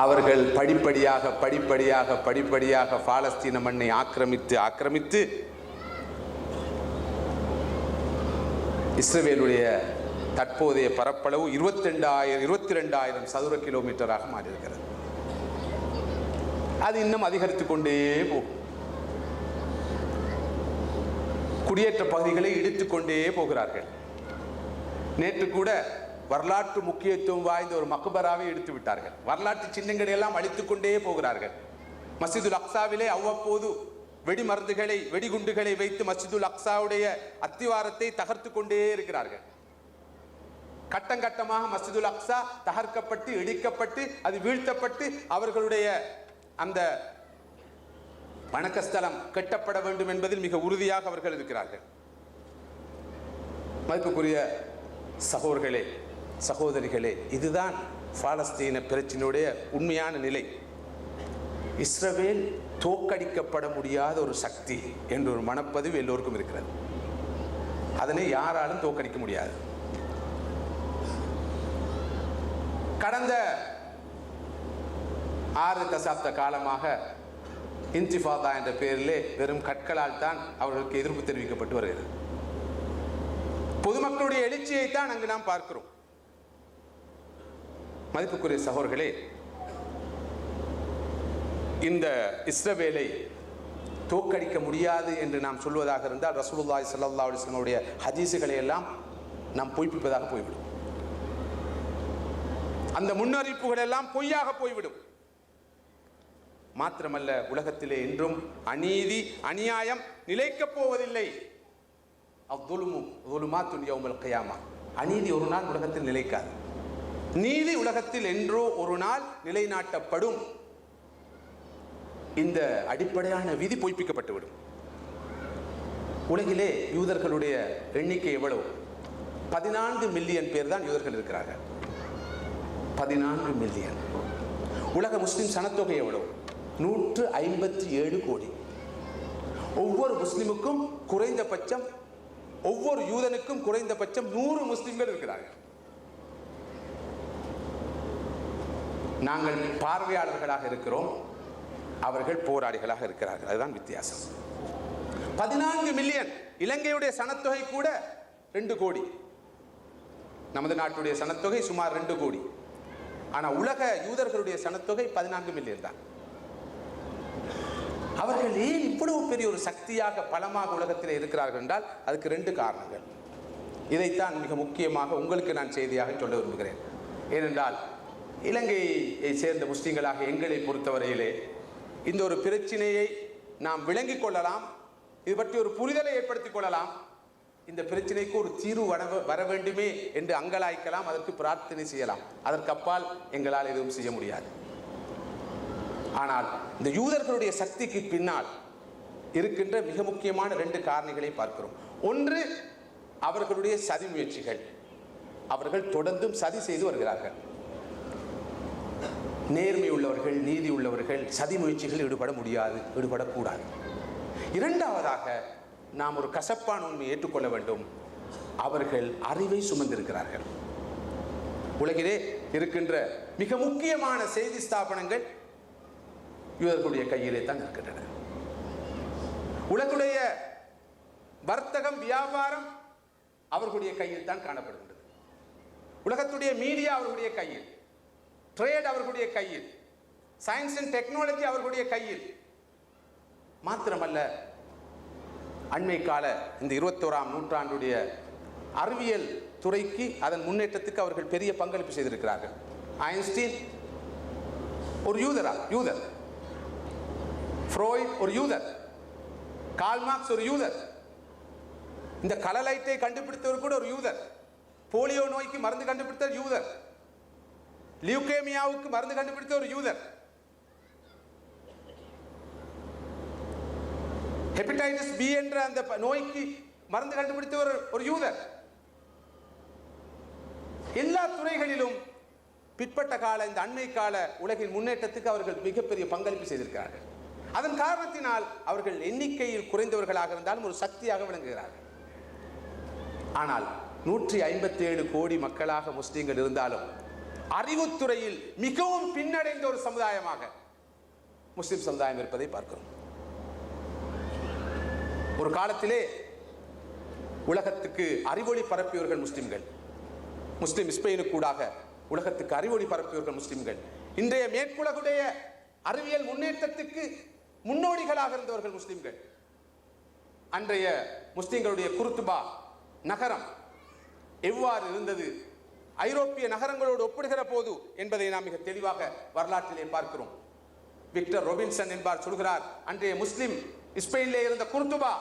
அவர்கள் படிப்படியாக பாலஸ்தீன மண்ணை ஆக்கிரமித்து இஸ்ரவேலுடைய தற்போதைய பரப்பளவு 22,000 சதுர கிலோமீட்டராக மாறியிருக்கிறது. அது இன்னும் அதிகரித்துக் கொண்டே போகும். குடியேற்ற பகுதிகளை இடித்துக் கொண்டே போகிறார்கள். நேற்று கூட வரலாற்று முக்கியத்துவம் வாய்ந்த ஒரு மக்பராவை எடுத்து விட்டார்கள். வரலாற்று சின்னங்களை எல்லாம் அழித்துக் கொண்டே போகிறார்கள். மஸ்ஜிதுல் அக்ஸாவிலே அவ்வப்போது வெடிகுண்டுகளை வைத்து மஸ்ஜிதுல் அக்ஸாவுடைய அத்திவாரத்தை தகர்த்து கொண்டே இருக்கிறார்கள். கட்டமாக மஸ்ஜிதுல் அக்ஸா தகர்க்கப்பட்டு இடிக்கப்பட்டு அது வீழ்த்தப்பட்டு அவர்களுடைய அந்த வணக்கஸ்தலம் கட்டப்பட வேண்டும் என்பதில் மிக உறுதியாக அவர்கள் இருக்கிறார்கள். மதிப்புக்குரிய சகோதரர்களே, சகோதரிகளே, இதுதான் பாலஸ்தீன பிரச்சனையுடைய உண்மையான நிலை. இஸ்ரவேல் தோற்கடிக்கப்பட முடியாத ஒரு சக்தி என்ற ஒரு மனப்பதிவு எல்லோருக்கும் இருக்கிறது. அதனை யாராலும் தோற்கடிக்க முடியாது. கடந்த 6 தசாப்த காலமாக இன்திஃபாதா என்ற பெயரிலே வெறும் கற்களால் தான் அவர்களுக்கு எதிர்ப்பு தெரிவிக்கப்பட்டு வருகிறது. பொதுமக்களுடைய எழுச்சியை தான் அங்கு நாம் பார்க்கிறோம். மதிப்புக்குரிய சகோதரர்களே, இந்த இஸ்ரவேலை தோற்கடிக்க முடியாது என்று நாம் சொல்வதாக இருந்தால் ரசூலுல்லாஹி ஸல்லல்லாஹு அலைஹி வஸல்லம் உடைய ஹதீஸுகளை எல்லாம் நாம் பொய்ப்பிப்பதாக போய்விடும். அந்த முன்னறிவிப்புகள் எல்லாம் பொய்யாக போய்விடும். மாத்திரமல்ல, உலகத்திலே என்றும் அநீதி அநியாயம் நிலைக்கப் போவதில்லை. அநீதி ஒரு நாள் உலகத்தில் நிலைக்காது. நீதி உலகத்தில் என்றோ ஒரு நாள் நிலைநாட்டப்படும். இந்த அடிப்படையான விதி பொய்ப்பிக்கப்பட்டுவிடும். உலகிலே யூதர்களுடைய எண்ணிக்கை எவ்வளவு? 14 மில்லியன் பேர் தான் யூதர்கள் இருக்கிறார்கள். 14 மில்லியன். உலக முஸ்லிம் சனத்தொகை எவ்வளவு? 157 கோடி. ஒவ்வொரு முஸ்லிமுக்கும் குறைந்தபட்சம், ஒவ்வொரு யூதனுக்கும் குறைந்தபட்சம் 100 முஸ்லிம்கள் இருக்கிறார்கள். நாங்கள் பார்வையாளர்களாக இருக்கிறோம், அவர்கள் போராளிகளாக இருக்கிறார்கள். அதுதான் வித்தியாசம். 14 மில்லியன். இலங்கையுடைய சனத்தொகை கூட 2 கோடி. நமது நாட்டுடைய சனத்தொகை சுமார் 2 கோடி. ஆனா உலக யூதர்களுடைய சனத்தொகை 14 மில்லியன் தான். அவர்கள் ஏன் இவ்வளவு பெரிய ஒரு சக்தியாக பலமாக உலகத்தில் இருக்கிறார்கள் என்றால் அதுக்கு 2 காரணங்கள். இதைத்தான் மிக முக்கியமாக உங்களுக்கு நான் செய்தியாக சொல்ல விரும்புகிறேன். ஏனென்றால் இலங்கையை சேர்ந்த முஸ்லிம்களாக எங்களை பொறுத்தவரையிலே இந்த ஒரு பிரச்சனையை நாம் விளங்கிக் கொள்ளலாம், இது பற்றி ஒரு புரிதலை ஏற்படுத்திக் கொள்ளலாம். இந்த பிரச்சனைக்கு ஒரு தீர்வு வர வேண்டுமே என்று அங்கலாய்க்கலாம், அதற்கு பிரார்த்தனை செய்யலாம். அதற்கு அப்பால் எங்களால் எதுவும் செய்ய முடியாது. ஆனால் இந்த யூதர்களுடைய சக்திக்கு பின்னால் இருக்கின்ற மிக முக்கியமான 2 காரணிகளை பார்க்கிறோம். ஒன்று, அவர்களுடைய சதி முயற்சிகள். அவர்கள் தொடர்ந்தும் சதி செய்து வருகிறார்கள். நேர்மை உள்ளவர்கள், நீதி உள்ளவர்கள் சதி முயற்சிகளில் ஈடுபடக்கூடாது. இரண்டாவதாக, நாம் ஒரு கசப்பான உண்மையை ஏற்றுக்கொள்ள வேண்டும். அவர்கள் அறிவை சுமந்திருக்கிறார்கள். உலகிலே இருக்கின்ற மிக முக்கியமான செய்தி ஸ்தாபனங்கள் யூதர்களுடைய கையிலே தான் இருக்கின்றன. உலகுடைய வர்த்தகம், வியாபாரம் அவர்களுடைய கையில் தான் காணப்படுகின்றது. உலகத்துடைய மீடியா அவர்களுடைய கையில், ட்ரேட் அவர்களுடைய கையில், சயின்ஸ் அண்ட் டெக்னாலஜி அவர்களுடைய கையில். மாத்திரமல்ல, அண்மை கால இந்த 21ஆம் நூற்றாண்டுடைய அறிவியல் துறைக்கு, அதன் முன்னேற்றத்துக்கு அவர்கள் பெரிய பங்களிப்பு செய்திருக்கிறார்கள். ஐன்ஸ்டீன் ஒரு யூதர், ஃப்ராய்ட் ஒரு யூதர், கார்ல் மார்க்ஸ் ஒரு யூதர், இந்த கலலைட்டை கண்டுபிடித்தவர் கூட ஒரு யூதர், போலியோ நோய்க்கு மருந்து கண்டுபிடித்தவர் யூதர், லியூகேமியாவுக்கு மருந்து கண்டுபிடித்த ஒரு யூதர், ஹெப்படைட்டிஸ் பி என்ற அந்த நோய்க்கு மருந்து கண்டுபிடித்த ஒரு யூதர். எல்லா துறைகளிலும் பிற்பட்ட கால இந்த அண்மை கால உலகின் முன்னேற்றத்துக்கு அவர்கள் மிகப்பெரிய பங்களிப்பு செய்திருக்கிறார்கள். அதன் காரணத்தினால் அவர்கள் எண்ணிக்கையில் குறைந்தவர்களாக இருந்தாலும் ஒரு சக்தியாக விளங்குகிறார்கள். ஆனால் 157 கோடி மக்களாக முஸ்லிம்கள் இருந்தாலும் அறிவுத்துறையில் மிகவும் பின்னடைந்த ஒரு சமுதாயமாக முஸ்லிம் சமுதாயம் இருப்பதை பார்க்கிறோம். ஒரு காலத்திலே உலகத்துக்கு அறிவொளி பரப்பியவர்கள் முஸ்லிம்கள். முஸ்லிம் ஸ்பெயினுக்கூடாக உலகத்துக்கு அறிவொளி பரப்பியவர்கள் முஸ்லிம்கள். இன்றைய மேற்குலகுடைய அறிவியல் முன்னேற்றத்துக்கு முன்னோடிகளாக இருந்தவர்கள் முஸ்லிம்கள். அன்றைய முஸ்லிம்களுடைய குர்துபா நகரம் எவ்வாறு இருந்தது ஐரோப்பிய நகரங்களோடு ஒப்பிடுகிற போது என்பதை நாம் மிக தெளிவாக வரலாற்றிலே பார்க்கிறோம். விக்டர் ரொபின்சன் என்பார் சொல்கிறார், அன்றைய முஸ்லிம் ஸ்பெயினிலே இருந்த குர்துபா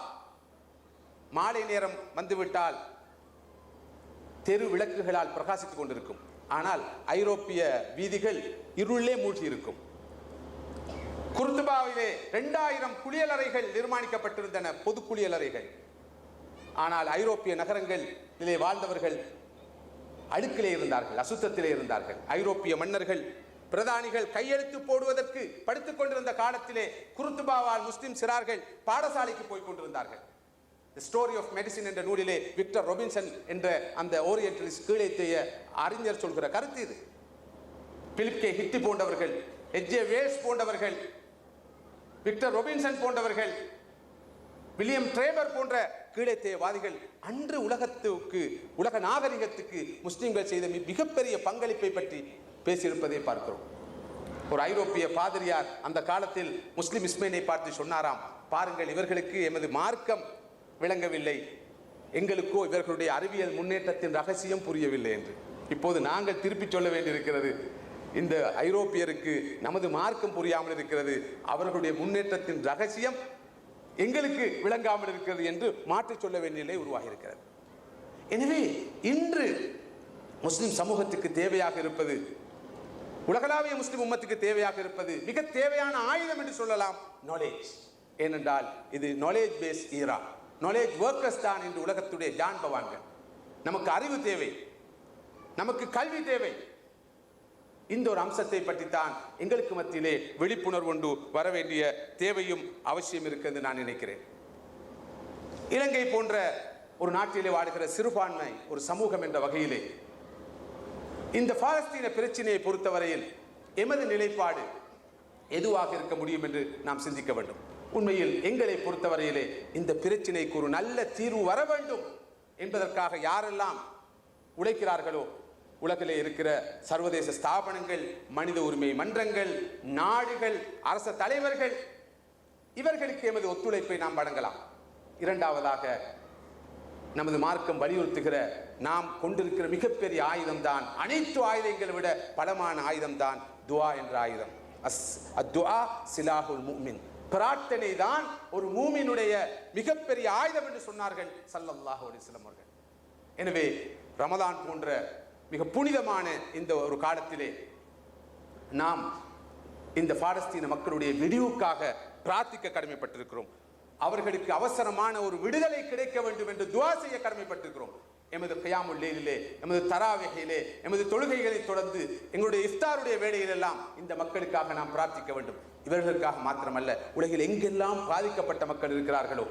மாலை நேரம் வந்துவிட்டால் தெரு விளக்குகளால் பிரகாசித்துக் கொண்டிருக்கும். ஆனால் ஐரோப்பிய வீதிகள் இருளே மூழ்கி இருக்கும். குர்துபாவிலே 2000 குளியலறைகள் நிர்மாணிக்கப்பட்டிருந்தன, பொது குளியலறைகள். ஆனால் ஐரோப்பிய நகரங்களிலே வாழ்ந்தவர்கள் அழுக்கிலே இருந்தார்கள், அசுத்தத்திலே இருந்தார்கள். ஐரோப்பிய மன்னர்கள் பிரதானிகள் கையெழுத்து போடுவதற்கு படுத்துக் கொண்டிருந்த காலத்திலே குர்துபாவால் முஸ்லிம் சிறார்கள் பாடசாலைக்கு போய் கொண்டிருந்தார்கள். The Story of Medicine என்ற நூலிலே விக்டர் ரொபின்சன் என்ற அந்த ஓரியன்டலிஸ்ட் கீழேத்திய அறிஞர் சொல்கிற கருத்து இது. பிலிப் கே ஹிட்டி போன்றவர்கள், எஜ்ஜே வேல்ஸ் போன்றவர்கள், விக்டர் ரொபின்சன் போன்றவர்கள், வில்லியம் ட்ரேவர் போன்ற கீழேத்தியவாதிகள் அன்று உலக நாகரிகத்துக்கு முஸ்லிம்கள் செய்த மிகப்பெரிய பங்களிப்பை பற்றி பேசியிருப்பதை பார்க்கிறோம். ஒரு ஐரோப்பிய பாதிரியார் அந்த காலத்தில் முஸ்லிம் ஸ்பெயினை பார்த்து சொன்னாராம், பாருங்கள், இவர்களுக்கு எமது மார்க்கம் விளங்கவில்லை, எங்களுக்கோ இவர்களுடைய அறிவியல் முன்னேற்றத்தின் ரகசியம் புரியவில்லை என்று. இப்போது நாங்கள் திருப்பி சொல்ல வேண்டியிருக்கிறது, இந்த ஐரோப்பியருக்கு நமது மார்க்கம் புரியாமல் இருக்கிறது, அவர்களுடைய முன்னேற்றத்தின் ரகசியம் எங்களுக்கு விளங்காமல் இருக்கிறது என்று மாற்றிச் சொல்ல வேண்டிய நிலை உருவாகி இருக்கிறது. எனவே இன்று முஸ்லிம் சமூகத்துக்கு தேவையாக இருப்பது, உலகளாவிய முஸ்லிம் உம்மத்துக்கு தேவையாக இருப்பது, மிக தேவையான ஆயுதம் என்று சொல்லலாம், நாலேஜ். ஏனென்றால் இது நாலேஜ் பேஸ் ஈரா. நாலேஜ் ஒர்க்கர்ஸ் தான் இன்று உலகத்துடைய ஜான்பவான்கள். நமக்கு அறிவு தேவை, நமக்கு கல்வி தேவை. இந்த ஒரு அம்சத்தை பற்றித்தான் எங்களுக்கு மத்தியிலே விழிப்புணர்வு கொண்டு வர வேண்டிய தேவையும் அவசியம் இருக்கிறது நான் நினைக்கிறேன். இலங்கை போன்ற ஒரு நாட்டிலே வாழுகிற சிறுபான்மை ஒரு சமூகம் என்ற வகையிலே இந்த பாலஸ்தீன பிரச்சனையை பொறுத்தவரையில் எமது நிலைப்பாடு எதுவாக இருக்க முடியும் என்று நாம் சிந்திக்க வேண்டும். உண்மையில் எங்களை பொறுத்தவரையிலே இந்த பிரச்சனைக்கு ஒரு நல்ல தீர்வு வர வேண்டும் என்பதற்காக யாரெல்லாம் உழைக்கிறார்களோ, உலகிலே இருக்கிற சர்வதேச ஸ்தாபனங்கள், மனித உரிமை மன்றங்கள், நாடுகள், அரச தலைவர்கள், இவர்களுக்கு எமது ஒத்துழைப்பை நாம் வழங்கலாம். இரண்டாவதாக, நமது மார்க்கம் வலியுறுத்துகிற நாம் கொண்டிருக்கிற மிகப்பெரிய ஆயுதம் தான், அனைத்து ஆயுதங்களை விட பலமான ஆயுதம் தான் துஆ என்ற ஆயுதம். அத்துஆ சிலாஹுல் முஃமின். பிரார்த்தனை தான் ஒரு மூமினுடைய மிகப்பெரிய ஆயுதம் என்று சொன்னார்கள் ஸல்லல்லாஹு அலைஹி வஸல்லம் அவர்கள். எனவே ரமலான் போன்ற மிக புனிதமான இந்த ஒரு காலத்திலே நாம் இந்த பாலஸ்தீன மக்களுடைய விடிவுக்காக பிரார்த்திக்க கடமைப்பட்டிருக்கிறோம். அவர்களுக்கு அவசரமான ஒரு விடுதலை கிடைக்க வேண்டும் என்று துஆ செய்ய கடமைப்பட்டிருக்கிறோம். எமது கியாமுல் லைலிலே, எமது தராவிஹிலே, எமது தொழுகைகளை தொடர்ந்து எங்களுடைய இஃப்தாருடைய வேளையிலெல்லாம் இந்த மக்களுக்காக நாம் பிரார்த்திக்க வேண்டும். இவர்களுக்காக மாத்திரமல்ல, உலகில் எங்கெல்லாம் பாதிக்கப்பட்ட மக்கள் இருக்கிறார்களோ,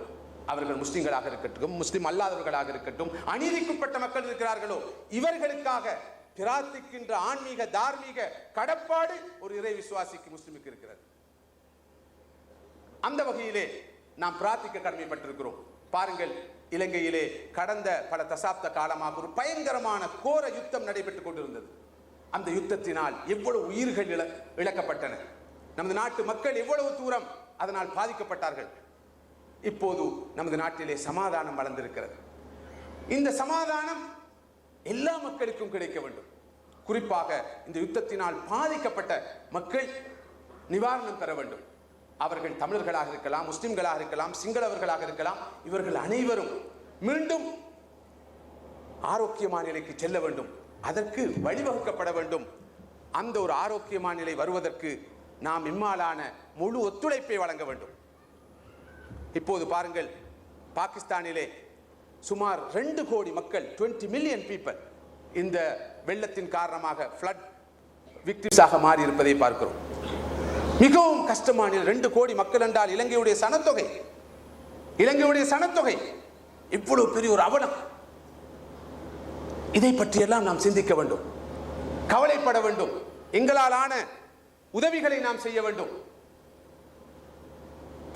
அவர்கள் முஸ்லிம்களாக இருக்கட்டும், முஸ்லிம் அல்லாதவர்களாக இருக்கட்டும், அநீதிக்குட்பட்ட மக்கள் இருக்கிறார்களோ, இவர்களுக்காக பிரார்த்திக்கின்ற ஆன்மீக தார்மீக கடப்பாடு ஒரு இறை விசுவாசிக்கு முஸ்லிமுக்கு இருக்கிறது. அந்த வகையிலே நாம் பிரார்த்திக்க கடமைப்பட்டிருக்கிறோம். பாருங்கள், இலங்கையிலே கடந்த பல தசாப்த காலமாக ஒரு பயங்கரமான கோர யுத்தம் நடைபெற்றுக் கொண்டிருந்தது. அந்த யுத்தத்தினால் எவ்வளவு உயிர்கள் இழக்கப்பட்டன, நமது நாட்டு மக்கள் எவ்வளவு தூரம் அதனால் பாதிக்கப்பட்டார்கள். இப்போது நமது நாட்டிலே சமாதானம் வளர்ந்திருக்கிறது. இந்த சமாதானம் எல்லா மக்களுக்கும் கிடைக்க வேண்டும். குறிப்பாக இந்த யுத்தத்தினால் பாதிக்கப்பட்ட மக்கள் நிவாரணம் பெற வேண்டும். அவர்கள் தமிழர்களாக இருக்கலாம், முஸ்லிம்களாக இருக்கலாம், சிங்களவர்களாக இருக்கலாம். இவர்கள் அனைவரும் மீண்டும் ஆரோக்கியமான நிலைக்கு செல்ல வேண்டும். அதற்கு வழிவகுக்கப்பட வேண்டும். அந்த ஒரு ஆரோக்கியமான நிலை வருவதற்கு நாம் இம்மாலான முழு ஒத்துழைப்பை வழங்க வேண்டும். இப்போது பாருங்கள், பாகிஸ்தானிலே சுமார் 2 கோடி மக்கள், 20 மில்லியன் பீப்பிள் இந்த வெள்ளத்தின் காரணமாக ஃப்ளட் விக்டிம்ஸாக மாறி இருப்பதை பார்க்கிறோம். மிகவும் கஷ்டமான 2 கோடி மக்கள் என்றால் இலங்கையுடைய சனத்தொகை இவ்வளவு பெரிய ஒரு அவலம். இதை பற்றியெல்லாம் நாம் சிந்திக்க வேண்டும், கவலைப்பட வேண்டும், எங்களால் ஆன உதவிகளை நாம் செய்ய வேண்டும்.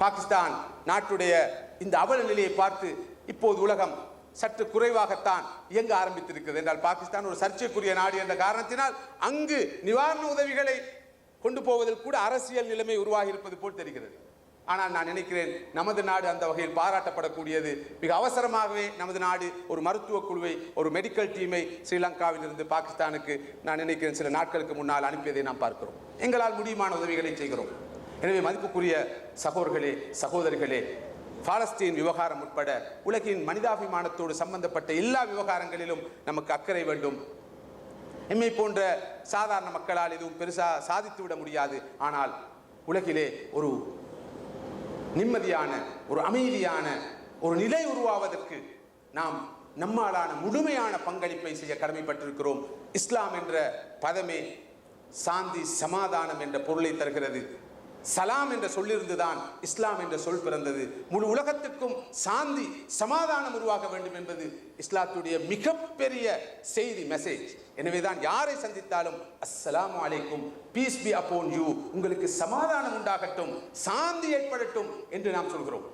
பாகிஸ்தான் நாட்டுடைய இந்த அவல நிலையை பார்த்து இப்போது உலகம் சற்று குறைவாகத்தான் இயங்க ஆரம்பித்திருக்கிறது. என்றால் பாகிஸ்தான் ஒரு சர்ச்சைக்குரிய நாடு என்ற காரணத்தினால் அங்கு நிவாரண உதவிகளை கொண்டு போவதில் கூட அரசியல் நிலைமை உருவாகி இருப்பது போல் தெரிகிறது. ஆனால் நான் நினைக்கிறேன் நமது நாடு அந்த வகையில் பாராட்டப்படக்கூடியது. மிக அவசரமாகவே நமது நாடு ஒரு மருத்துவ குழுவை, ஒரு மெடிக்கல் டீமை ஸ்ரீலங்காவில் இருந்து பாகிஸ்தானுக்கு நான் நினைக்கிறேன் சில நாட்களுக்கு முன்னால் அனுப்பியதை நாம் பார்க்கிறோம். எங்களால் முடியுமான உதவிகளை செய்கிறோம். எனவே மதிப்புக்குரிய சகோதரர்களே, சகோதரிகளே, பாலஸ்தீன் விவகாரம் உட்பட உலகின் மனிதாபிமானத்தோடு சம்பந்தப்பட்ட எல்லா விவகாரங்களிலும் நமக்கு அக்கறை வேண்டும். எம்மை போன்ற சாதாரண மக்களால் எதுவும் பெருசாக சாதித்து விட முடியாது. ஆனால் உலகிலே ஒரு நிம்மதியான, ஒரு அமைதியான ஒரு நிலை உருவாவதற்கு நாம் நம்மாலான முழுமையான பங்களிப்பை செய்ய கடமைப்பட்டிருக்கிறோம். இஸ்லாம் என்ற பதமே சாந்தி, சமாதானம் என்ற பொருளை தருகிறது. சலாம் என்ற சொல்லிருந்துதான் இஸ்லாம் என்ற சொல் பிறந்தது. முழு உலகத்துக்கும் சாந்தி, சமாதானம் உருவாக வேண்டும் என்பது இஸ்லாத்துடைய மிகப்பெரிய செய்தி, மெசேஜ். எனவேதான் யாரை சந்தித்தாலும் அஸ்ஸலாமு அலைக்கும், பீஸ் பி அப்பான் யூ, உங்களுக்கு சமாதானம் உண்டாகட்டும், சாந்தி ஏற்படட்டும் என்று நாம் சொல்கிறோம்.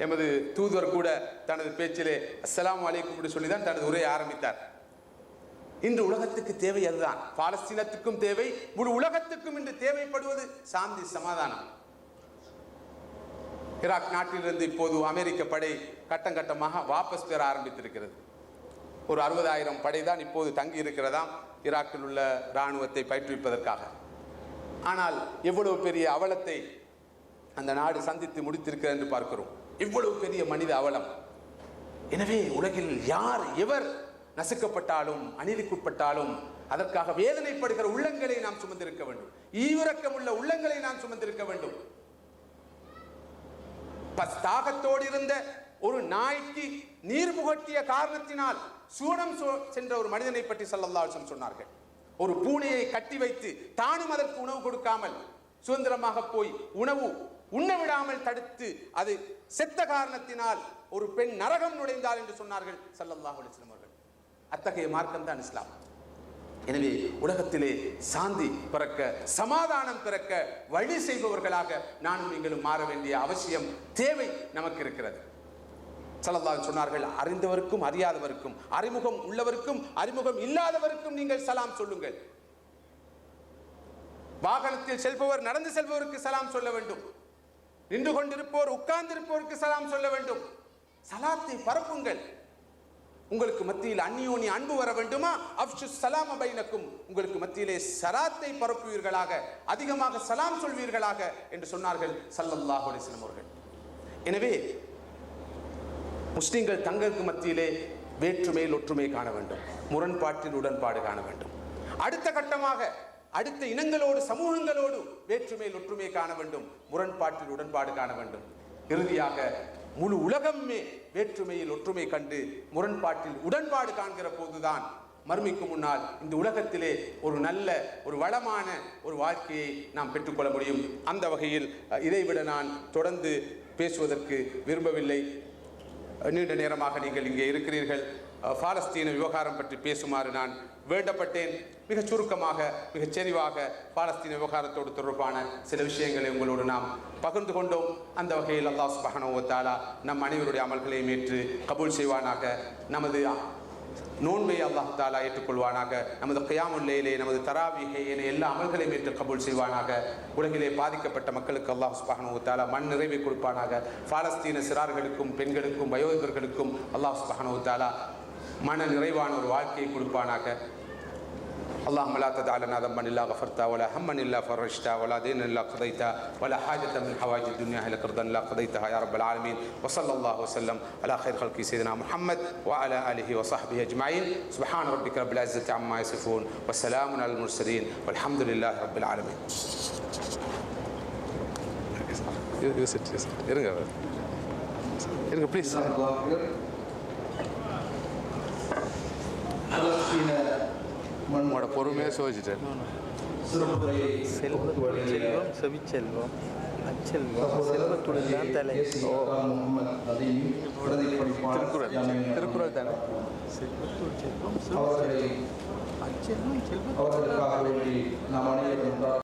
எமது தூதுவர் கூட தனது பேச்சிலே அஸ்ஸலாமு அலைக்கும் என்று சொல்லிதான் தனது உரையை ஆரம்பித்தார். இன்று உலகத்துக்கு தேவை அதுதான். பாலஸ்தீனத்துக்கும் தேவை, முழு உலகத்துக்கும் இன்று தேவைப்படுவது சாந்தி, சமாதானம். ஈராக் நாட்டிலிருந்து இப்போது அமெரிக்க படை கட்டம் கட்டமாக வாபஸ் பெற ஆரம்பித்திருக்கிறது. ஒரு 60,000 படை தான் இப்போது தங்கி இருக்கிறதாம் ஈராக்கில் உள்ள இராணுவத்தை பயிற்றுவிப்பதற்காக. ஆனால் எவ்வளவு பெரிய அவலத்தை அந்த நாடு சந்தித்து முடித்திருக்கிறது என்று பார்க்கிறோம். இவ்வளவு பெரிய மனித அவலம். எனவே உலகில் யார் எவர் நசுக்கப்பட்டாலும், அநீதிக்குட்பட்டாலும் அதற்காக வேதனைப்படுகிற உள்ளங்களை நாம் சுமந்திருக்க வேண்டும். ஈவிரக்கம் உள்ள உள்ளங்களை நாம் சுமந்திருக்க வேண்டும். தாகத்தோடு இருந்த ஒரு நாய்க்கு நீர் புகட்டிய காரணத்தினால் சூனம் சென்ற ஒரு மனிதனை பற்றி ஸல்லல்லாஹு அலைஹி வஸல்லம் சொன்னார்கள். ஒரு பூனையை கட்டி வைத்து தானும் அதற்கு உணவு கொடுக்காமல் சுதந்திரமாக போய் உணவு உண்ண விடாமல் தடுத்து அது செத்த காரணத்தினால் ஒரு பெண் நரகம் நுழைந்தாள் என்று சொன்னார்கள் ஸல்லல்லாஹு அலைஹி வஸல்லம் அவர்கள். அத்தகைய மார்க்கம் தான் இஸ்லாம். எனவே உலகத்திலே சாந்தி பிறக்க, சமாதானம் பிறக்க வழி செய்பவர்களாக நானும் நீங்களும் மாற வேண்டிய அவசியம், தேவை நமக்கு இருக்கிறது. ஸல்லல்லாஹு சொன்னார்கள், அறிந்தவருக்கும் அறியாதவருக்கும், அறிமுகம் உள்ளவருக்கும் அறிமுகம் இல்லாதவருக்கும் நீங்கள் சலாம் சொல்லுங்கள். வாகனத்தில் செல்பவர் நடந்து செல்பவருக்கு சலாம் சொல்ல வேண்டும். நின்று கொண்டிருப்போர் உட்கார்ந்திருப்போருக்கு சலாம் சொல்ல வேண்டும். சலாத்தை பரப்புங்கள். உங்களுக்கு மத்தியில் அந்நியோனி அன்பு வர வேண்டுமா? அஃஷு ஸலாம பைனக்கும், உங்களுக்கு மத்தியிலே சலாத்தை பரப்புவீர்களாக, அதிகமாக சலாம் சொல்வீர்களாக என்று சொன்னார்கள் ஸல்லல்லாஹு அலைஹி வஸல்லம் அவர்கள். எனவே முஸ்லிம்கள் தங்களுக்கு மத்தியிலே வேற்றுமையில் ஒற்றுமை காண வேண்டும், முரண்பாட்டில் உடன்பாடு காண வேண்டும். அடுத்த கட்டமாக அடுத்த இனங்களோடு, சமூகங்களோடு வேற்றுமையில் ஒற்றுமை காண வேண்டும், முரண்பாட்டில் உடன்பாடு காண வேண்டும். இறுதியாக முழு உலகமே வேற்றுமையில் ஒற்றுமை கண்டு முரண்பாட்டில் உடன்பாடு காண்கிற போதுதான் மறுமைக்கு முன்னால் இந்த உலகத்திலே ஒரு நல்ல, ஒரு வளமான ஒரு வாழ்க்கையை நாம் பெற்றுக்கொள்ள முடியும். அந்த வகையில் இதைவிட நான் தொடர்ந்து பேசுவதற்கு விரும்பவில்லை. நீண்ட நேரமாக நீங்கள் இங்கே இருக்கிறீர்கள். பாலஸ்தீன விவகாரம் பற்றி பேசுமாறு நான் வேண்டப்பட்டேன். மிகச் சுருக்கமாக, மிகச் செறிவாக பாலஸ்தீன விவகாரத்தோடு தொடர்பான சில விஷயங்களை உங்களோடு நாம் பகிர்ந்து கொண்டோம். அந்த வகையில் அல்லாஹ் சுப்ஹானஹு வ தஆலா நம் அனைவருடைய அமல்களையும் ஏற்று கபூல் செய்வானாக. நமது நோன்பை அல்லாஹ் தஆலா ஏற்றுக்கொள்வானாக. நமது கியாமுல் லைலை, நமது தராவீஹை என எல்லா அமல்களையும் ஏற்று கபூல் செய்வானாக. உலகிலே பாதிக்கப்பட்ட மக்களுக்கு அல்லாஹ் சுப்ஹானஹு வ தஆலா மன நிறைவை கொடுப்பானாக. பாலஸ்தீன சிறார்களுக்கும், பெண்களுக்கும், வயோதிபர்களுக்கும் அல்லாஹ் சுப்ஹானஹு வ தஆலா மன நிறைவான ஒரு வாழ்க்கையை கொடுப்பானாக. اللهم لا تدع لنا ذنبا الا غفرته ولا هما الا فرجته ولا دينا الا قضيته ولا حاجه من حوائج الدنيا الا قضا الا قضيتها يا رب العالمين. وصلى الله وسلم على خير خلق سيدنا محمد وعلى اله وصحبه اجمعين. سبحان ربك رب العزه عما يصفون وسلام على المرسلين والحمد لله رب العالمين. இருங்க ப்ளீஸ். உங்களோட பொறுமையாக சோதிச்சிட்டேன். செல்வம் செவிச்செல்வம் அச்செல்வம் செல்வத்துடன் தான் தலை. திருக்குறள் தானே. செல்வத்துள் செல்வம் அச்செல்வம் செல்வத்துடன்